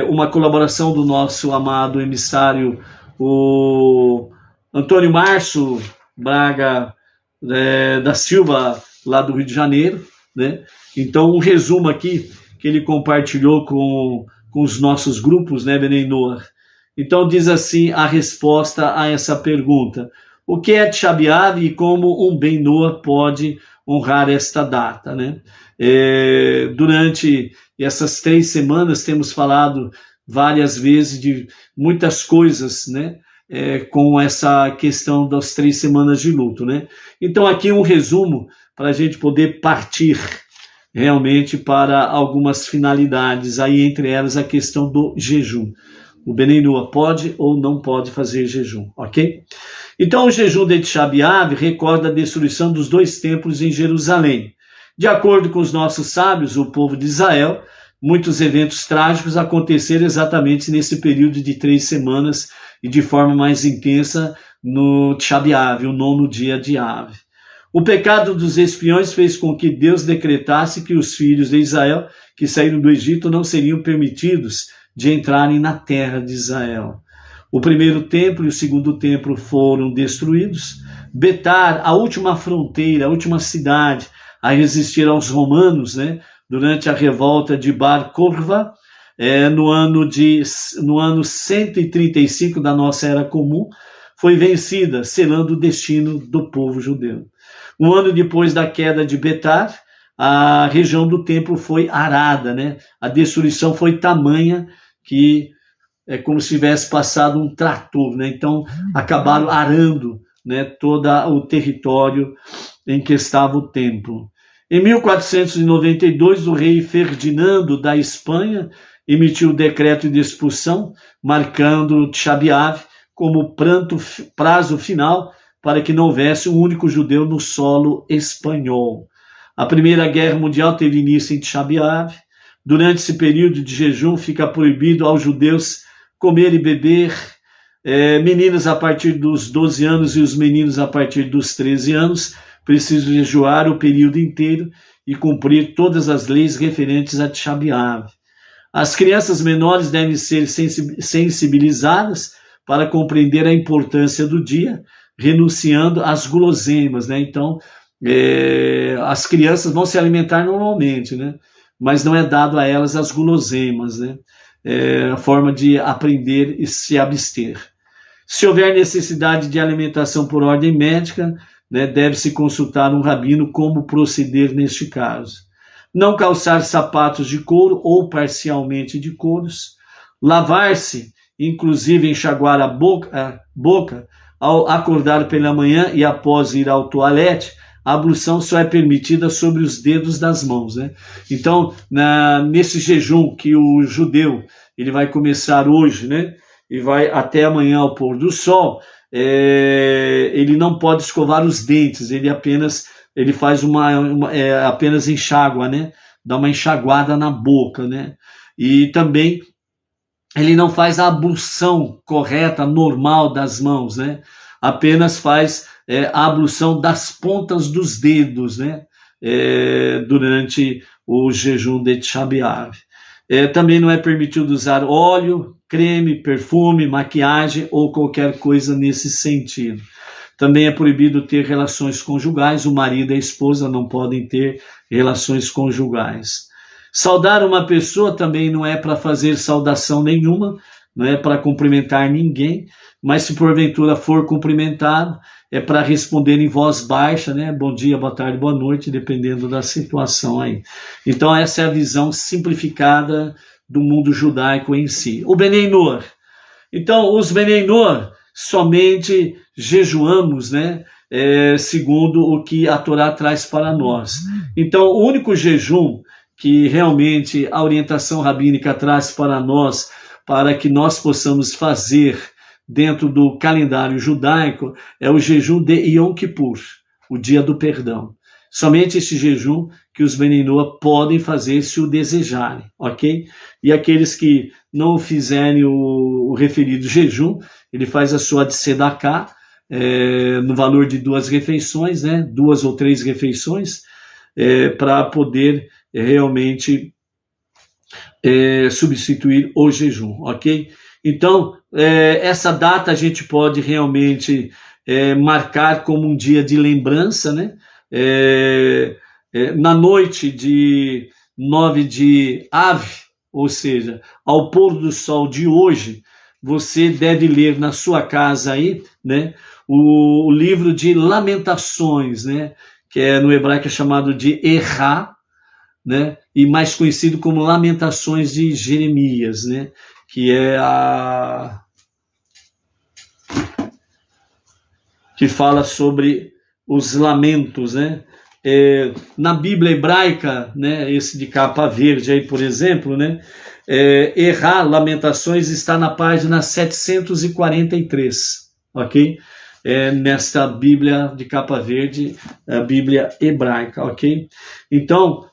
Uma colaboração do nosso amado emissário, o Antônio Márcio Braga da Silva, lá do Rio de Janeiro, né? Então, um resumo aqui que ele compartilhou com os nossos grupos, né, Benei Noach. Então, diz assim a resposta a essa pergunta: o que é Tisha B'Av e como um Ben Noach pode honrar esta data, né? Durante essas 3 semanas temos falado várias vezes de muitas coisas, né? Com essa questão das 3 semanas de luto, né? Então aqui um resumo para a gente poder partir realmente para algumas finalidades, aí entre elas a questão do jejum. O Benei Noach pode ou não pode fazer jejum, ok? Então o jejum de Tisha B'Av recorda a destruição dos 2 templos em Jerusalém. De acordo com os nossos sábios, o povo de Israel, muitos eventos trágicos aconteceram exatamente nesse período de 3 semanas e de forma mais intensa no Tisha B'Av, o 9º dia de Av. O pecado dos espiões fez com que Deus decretasse que os filhos de Israel que saíram do Egito não seriam permitidos de entrarem na terra de Israel. O primeiro templo e o segundo templo foram destruídos. Betar, a última fronteira, a última cidade a resistir aos romanos, né, durante a revolta de Bar Kokhba, no ano 135 da nossa Era Comum, foi vencida, selando o destino do povo judeu. Um ano depois da queda de Betar, a região do templo foi arada, né? A destruição foi tamanha que é como se tivesse passado um trator, né? Então acabaram arando, né, todo o território em que estava o templo. Em 1492, o rei Ferdinando da Espanha emitiu o decreto de expulsão, marcando Tisha B'Av como prazo final para que não houvesse um único judeu no solo espanhol. A Primeira Guerra Mundial teve início em Tisha B'Av. Durante esse período de jejum, fica proibido aos judeus comer e beber, meninas a partir dos 12 anos e os meninos a partir dos 13 anos precisam jejuar o período inteiro, e cumprir todas as leis referentes a Tisha B'Av. As crianças menores devem ser sensibilizadas para compreender a importância do dia, renunciando às guloseimas, né? Então, as crianças vão se alimentar normalmente, né? Mas não é dado a elas as guloseimas, né? A forma de aprender e se abster. Se houver necessidade de alimentação por ordem médica, né, deve-se consultar um rabino como proceder neste caso. Não calçar sapatos de couro ou parcialmente de couros. Lavar-se, inclusive enxaguar a boca ao acordar pela manhã e após ir ao toalete. A ablução só é permitida sobre os dedos das mãos, né? Então, nesse jejum que o judeu ele vai começar hoje, né? E vai até amanhã ao pôr do sol, ele não pode escovar os dentes, ele faz apenas enxágua, né? Dá uma enxaguada na boca, né? E também ele não faz a ablução correta, normal das mãos, né? Apenas faz a ablução das pontas dos dedos, né? Durante o jejum de Tisha B'Av. Também não é permitido usar óleo, creme, perfume, maquiagem ou qualquer coisa nesse sentido. Também é proibido ter relações conjugais, o marido e a esposa não podem ter relações conjugais. Saudar uma pessoa também não é para fazer saudação nenhuma, não é para cumprimentar ninguém, mas se porventura for cumprimentado, é para responder em voz baixa, né? Bom dia, boa tarde, boa noite, dependendo da situação aí. Então essa é a visão simplificada do mundo judaico em si. O Benei Noach. Então os Benei Noach somente jejuamos, né? Segundo o que a Torá traz para nós. Então o único jejum que realmente a orientação rabínica traz para nós, para que nós possamos fazer dentro do calendário judaico, é o jejum de Yom Kippur, o dia do perdão. Somente esse jejum que os Benei Noach podem fazer se o desejarem, ok? E aqueles que não fizerem o referido jejum, ele faz a sua tzedakah, no valor de 2 refeições, né? 2 ou 3 refeições, para poder realmente substituir o jejum, ok? Então, essa data a gente pode realmente marcar como um dia de lembrança, né? Na noite de 9 de Av, ou seja, ao pôr do sol de hoje, você deve ler na sua casa aí, né? O livro de Lamentações, né? Que no hebraico é chamado de Errá, né? E mais conhecido como Lamentações de Jeremias, né? Que é que fala sobre os lamentos, né? Na Bíblia hebraica, né? Esse de capa verde aí, por exemplo, né? Errá, Lamentações, está na página 743, ok? Nesta Bíblia de capa verde, a Bíblia hebraica, ok? Então,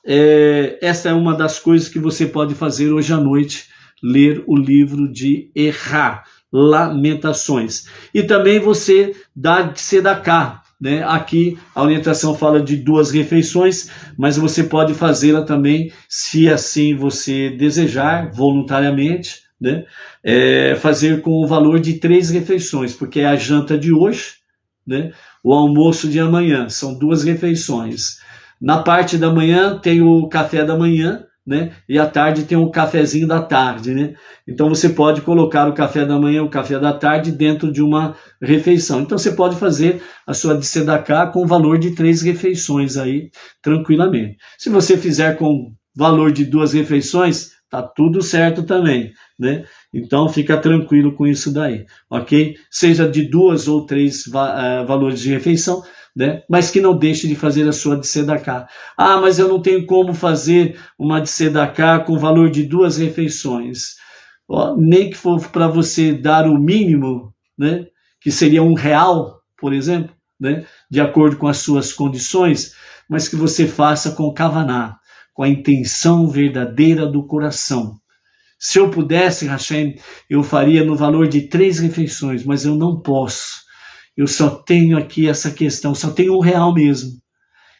essa é uma das coisas que você pode fazer hoje à noite, ler o livro de Errá, Lamentações. E também você dá tzedakah, né? Aqui a orientação fala de 2 refeições, mas você pode fazê-la também, se assim você desejar, voluntariamente, né? Fazer com o valor de 3 refeições, porque é a janta de hoje, né? O almoço de amanhã, são 2 refeições. Na parte da manhã tem o café da manhã, né? E à tarde tem o cafezinho da tarde, né? Então você pode colocar o café da manhã, o café da tarde dentro de uma refeição. Então você pode fazer a sua tzedakah com o valor de 3 refeições aí, tranquilamente. Se você fizer com valor de 2 refeições, tá tudo certo também, né? Então fica tranquilo com isso daí, ok? Seja de 2 ou 3 valores de refeição, né? Mas que não deixe de fazer a sua tzedakah. Ah, mas eu não tenho como fazer uma tzedakah com valor de 2 refeições. Nem que for para você dar o mínimo, né? Que seria R$1, por exemplo, né? De acordo com as suas condições, mas que você faça com kavaná, com a intenção verdadeira do coração. Se eu pudesse, Hashem, eu faria no valor de 3 refeições, mas eu não posso. Eu só tenho aqui essa questão, só tenho R$1 mesmo.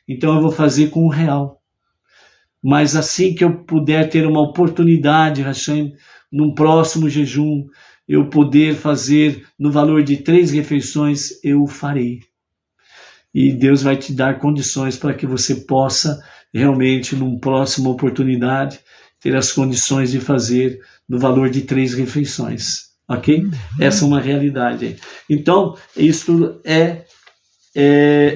Então eu vou fazer com R$1, mas assim que eu puder ter uma oportunidade, Hashem, num próximo jejum, eu poder fazer no valor de 3 refeições, eu o farei. E Deus vai te dar condições para que você possa realmente, numa próxima oportunidade, ter as condições de fazer no valor de 3 refeições, ok? Essa é uma realidade. Então, isso é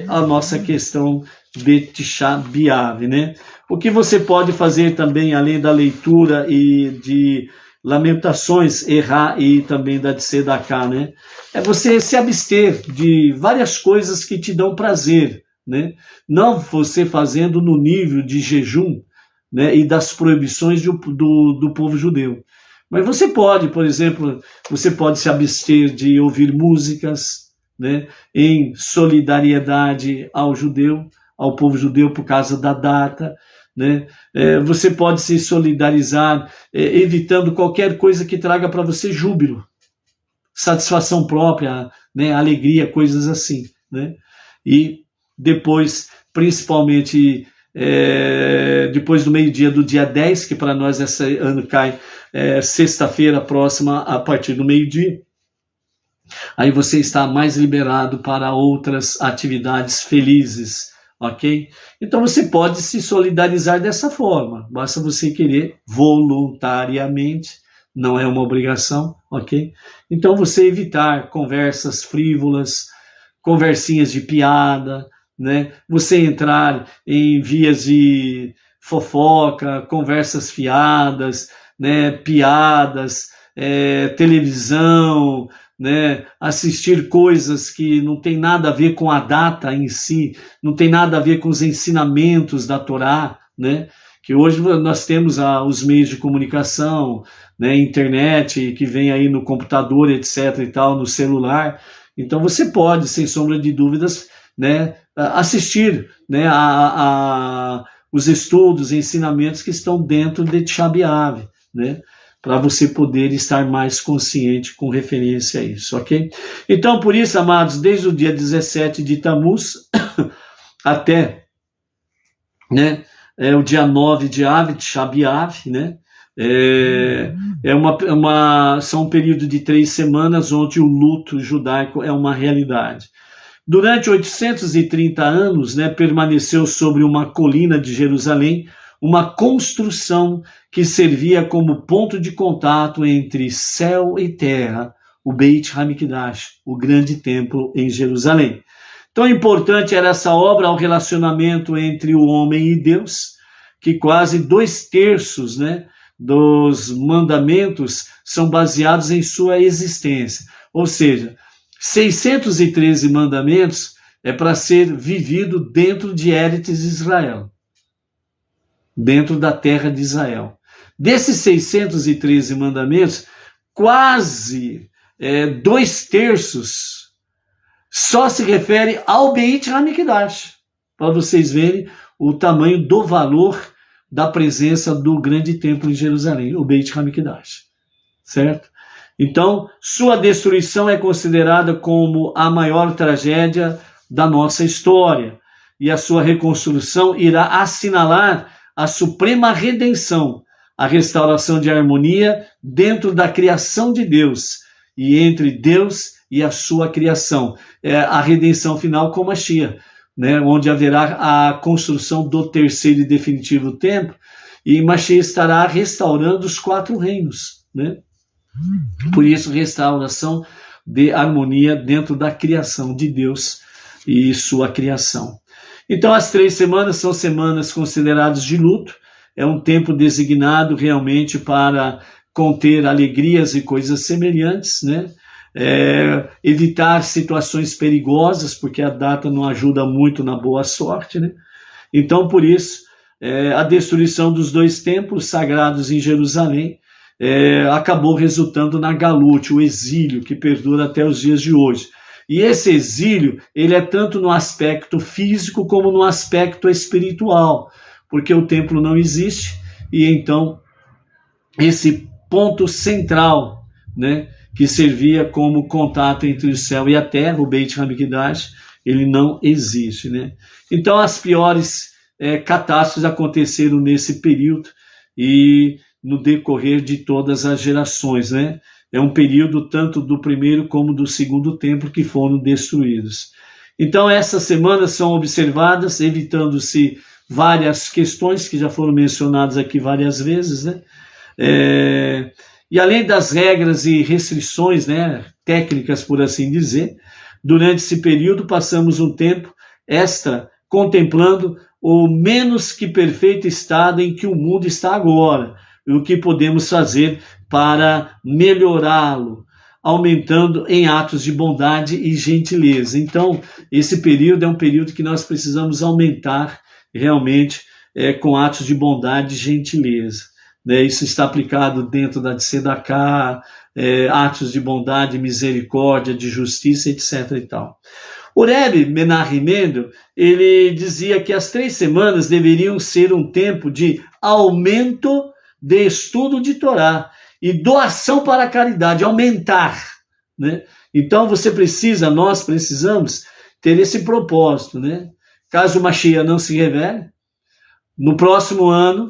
a nossa questão de Tisha B'Av, né? O que você pode fazer também, além da leitura e de Lamentações, errar e também da Tzedakah, né? É você se abster de várias coisas que te dão prazer, né? Não você fazendo no nível de jejum, né? E das proibições do povo judeu. Mas você pode, por exemplo, você pode se abster de ouvir músicas, né? Em solidariedade ao povo judeu por causa da data, né? Você pode se solidarizar evitando qualquer coisa que traga para você júbilo, satisfação própria, né? Alegria, coisas assim, né? E depois, principalmente depois do meio-dia do dia 10, que para nós esse ano cai sexta-feira próxima a partir do meio-dia, aí você está mais liberado para outras atividades felizes, ok? Então você pode se solidarizar dessa forma, basta você querer voluntariamente, não é uma obrigação, ok? Então você evitar conversas frívolas, conversinhas de piada, né? Você entrar em vias de fofoca, conversas fiadas, né? Piadas, televisão, né? Assistir coisas que não tem nada a ver com a data em si, não tem nada a ver com os ensinamentos da Torá, né? Que hoje nós temos os meios de comunicação, né? Internet, que vem aí no computador, etc. e tal, no celular. Então você pode, sem sombra de dúvidas, né? Assistir, né? Os estudos, ensinamentos que estão dentro de Tisha B'Av, né? Para você poder estar mais consciente com referência a isso, ok? Então, por isso, amados, desde o dia 17 de Tammuz até, né, o dia 9 de Av, Tisha B'Av, né? São um período de 3 semanas onde o luto judaico é uma realidade. Durante 830 anos, né, permaneceu sobre uma colina de Jerusalém uma construção que servia como ponto de contato entre céu e terra, o Beit HaMikdash, o grande templo em Jerusalém. Tão importante era essa obra ao relacionamento entre o homem e Deus, que quase 2/3, né, dos mandamentos são baseados em sua existência. Ou seja, 613 mandamentos é para ser vivido dentro de Eretz Israel, dentro da terra de Israel. Desses 613 mandamentos, quase 2/3 só se refere ao Beit HaMikdash, para vocês verem o tamanho do valor da presença do grande templo em Jerusalém, o Beit HaMikdash, certo? Então, sua destruição é considerada como a maior tragédia da nossa história, e a sua reconstrução irá assinalar a suprema redenção, a restauração de harmonia dentro da criação de Deus e entre Deus e a sua criação. A redenção final com Mashiach, né, onde haverá a construção do terceiro e definitivo templo, e Mashiach estará restaurando os 4 reinos, né? Por isso, restauração de harmonia dentro da criação de Deus e sua criação. Então, as 3 semanas são semanas consideradas de luto, é um tempo designado realmente para conter alegrias e coisas semelhantes, né? Evitar situações perigosas, porque a data não ajuda muito na boa sorte, né? Então, por isso, a destruição dos 2 templos sagrados em Jerusalém acabou resultando na Galut, o exílio que perdura até os dias de hoje. E esse exílio, ele é tanto no aspecto físico como no aspecto espiritual, porque o templo não existe, e então esse ponto central, né, que servia como contato entre o céu e a terra, o Beit HaMikdash, ele não existe, né? Então as piores catástrofes aconteceram nesse período e no decorrer de todas as gerações, né? É um período tanto do primeiro como do segundo templo que foram destruídos. Então, essas semanas são observadas, evitando-se várias questões que já foram mencionadas aqui várias vezes, né? E além das regras e restrições, né, técnicas, por assim dizer, durante esse período passamos um tempo extra contemplando o menos que perfeito estado em que o mundo está agora, e o que podemos fazer para melhorá-lo, aumentando em atos de bondade e gentileza. Então, esse período é um período que nós precisamos aumentar realmente com atos de bondade e gentileza. Isso está aplicado dentro da Tzedakah, atos de bondade, misericórdia, de justiça, etc. e tal. O Rebbe Menachem Mendel, ele dizia que as 3 semanas deveriam ser um tempo de aumento de estudo de Torá e doação para a caridade, aumentar, né? Então nós precisamos ter esse propósito, né? Caso o Mashiach não se revele, no próximo ano,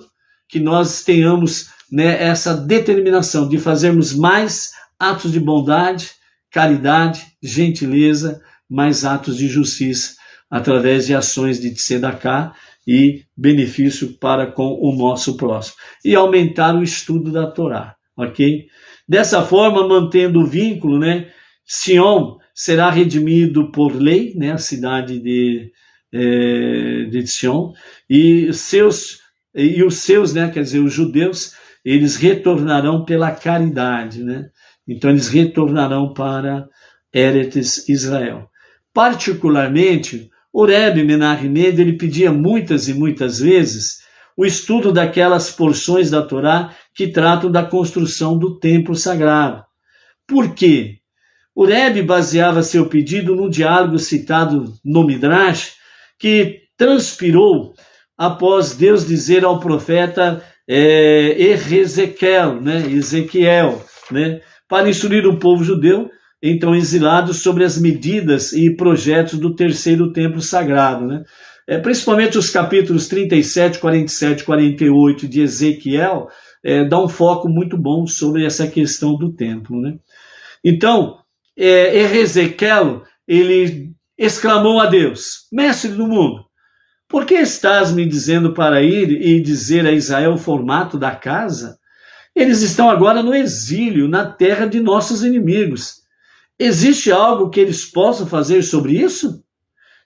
que nós tenhamos, né, essa determinação de fazermos mais atos de bondade, caridade, gentileza, mais atos de justiça, através de ações de tzedakah e benefício para com o nosso próximo. E aumentar o estudo da Torá, ok? Dessa forma, mantendo o vínculo, né, Sion será redimido por lei, né, a cidade de Sion, e os seus, né, quer dizer, os judeus, eles retornarão pela caridade, né? Então eles retornarão para Eretz Israel. Particularmente, o Rebbe Menachem Mendel, ele pedia muitas e muitas vezes o estudo daquelas porções da Torá que tratam da construção do templo sagrado. Por quê? O Rebbe baseava seu pedido no diálogo citado no Midrash, que transpirou após Deus dizer ao profeta Ezequiel, né, para instruir o povo judeu, então exilado, sobre as medidas e projetos do terceiro templo sagrado, né? Principalmente os capítulos 37, 47, 48 de Ezequiel, dá um foco muito bom sobre essa questão do templo, né? Então, Ezequiel, ele exclamou a Deus: Mestre do mundo, por que estás me dizendo para ir e dizer a Israel o formato da casa? Eles estão agora no exílio, na terra de nossos inimigos. Existe algo que eles possam fazer sobre isso?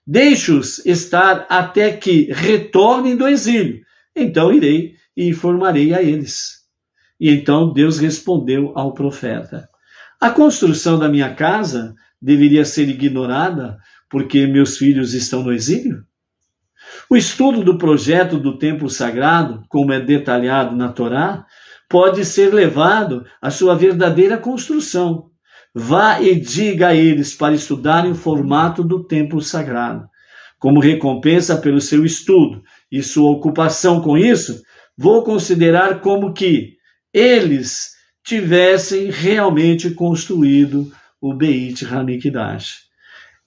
Deixe-os estar até que retornem do exílio. Então irei e informarei a eles. E então Deus respondeu ao profeta: a construção da minha casa deveria ser ignorada porque meus filhos estão no exílio? O estudo do projeto do templo sagrado, como é detalhado na Torá, pode ser levado à sua verdadeira construção. Vá e diga a eles para estudarem o formato do templo sagrado. Como recompensa pelo seu estudo e sua ocupação com isso, vou considerar como que eles tivessem realmente construído o Beit Hamikdash.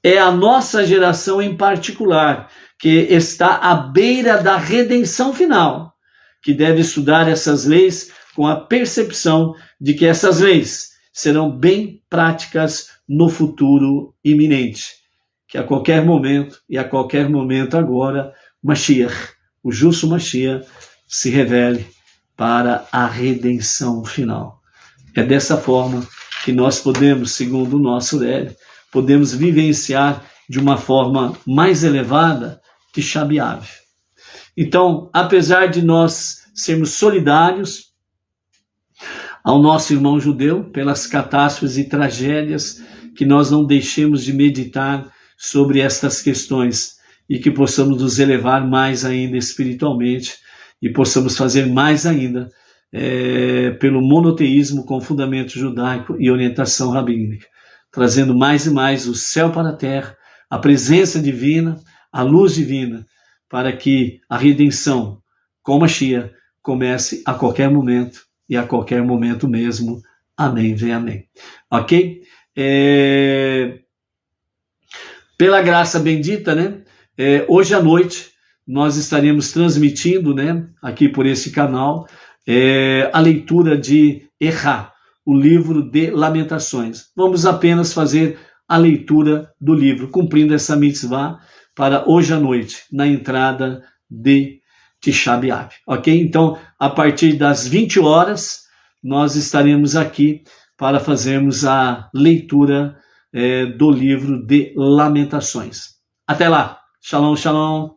É a nossa geração em particular que está à beira da redenção final, que deve estudar essas leis com a percepção de que essas leis serão bem práticas no futuro iminente, que a qualquer momento, e a qualquer momento agora, Mashiach, o justo Mashiach, se revele para a redenção final. É dessa forma que nós podemos, segundo o nosso Rebbe, podemos vivenciar de uma forma mais elevada Tisha B'Av. Então, apesar de nós sermos solidários ao nosso irmão judeu pelas catástrofes e tragédias, que nós não deixemos de meditar sobre estas questões e que possamos nos elevar mais ainda espiritualmente e possamos fazer mais ainda pelo monoteísmo com fundamento judaico e orientação rabínica, trazendo mais e mais o céu para a terra, a presença divina, a luz divina, para que a redenção com Mashiach comece a qualquer momento e a qualquer momento mesmo. Amém, vem amém. Ok? Pela graça bendita, né? Hoje à noite nós estaremos transmitindo, né, aqui por esse canal, a leitura de Errá, o livro de Lamentações. Vamos apenas fazer a leitura do livro, cumprindo essa mitzvah para hoje à noite, na entrada de Tisha B'Av, ok? Então, a partir das 20 horas, nós estaremos aqui para fazermos a leitura do livro de Lamentações. Até lá! Shalom, shalom!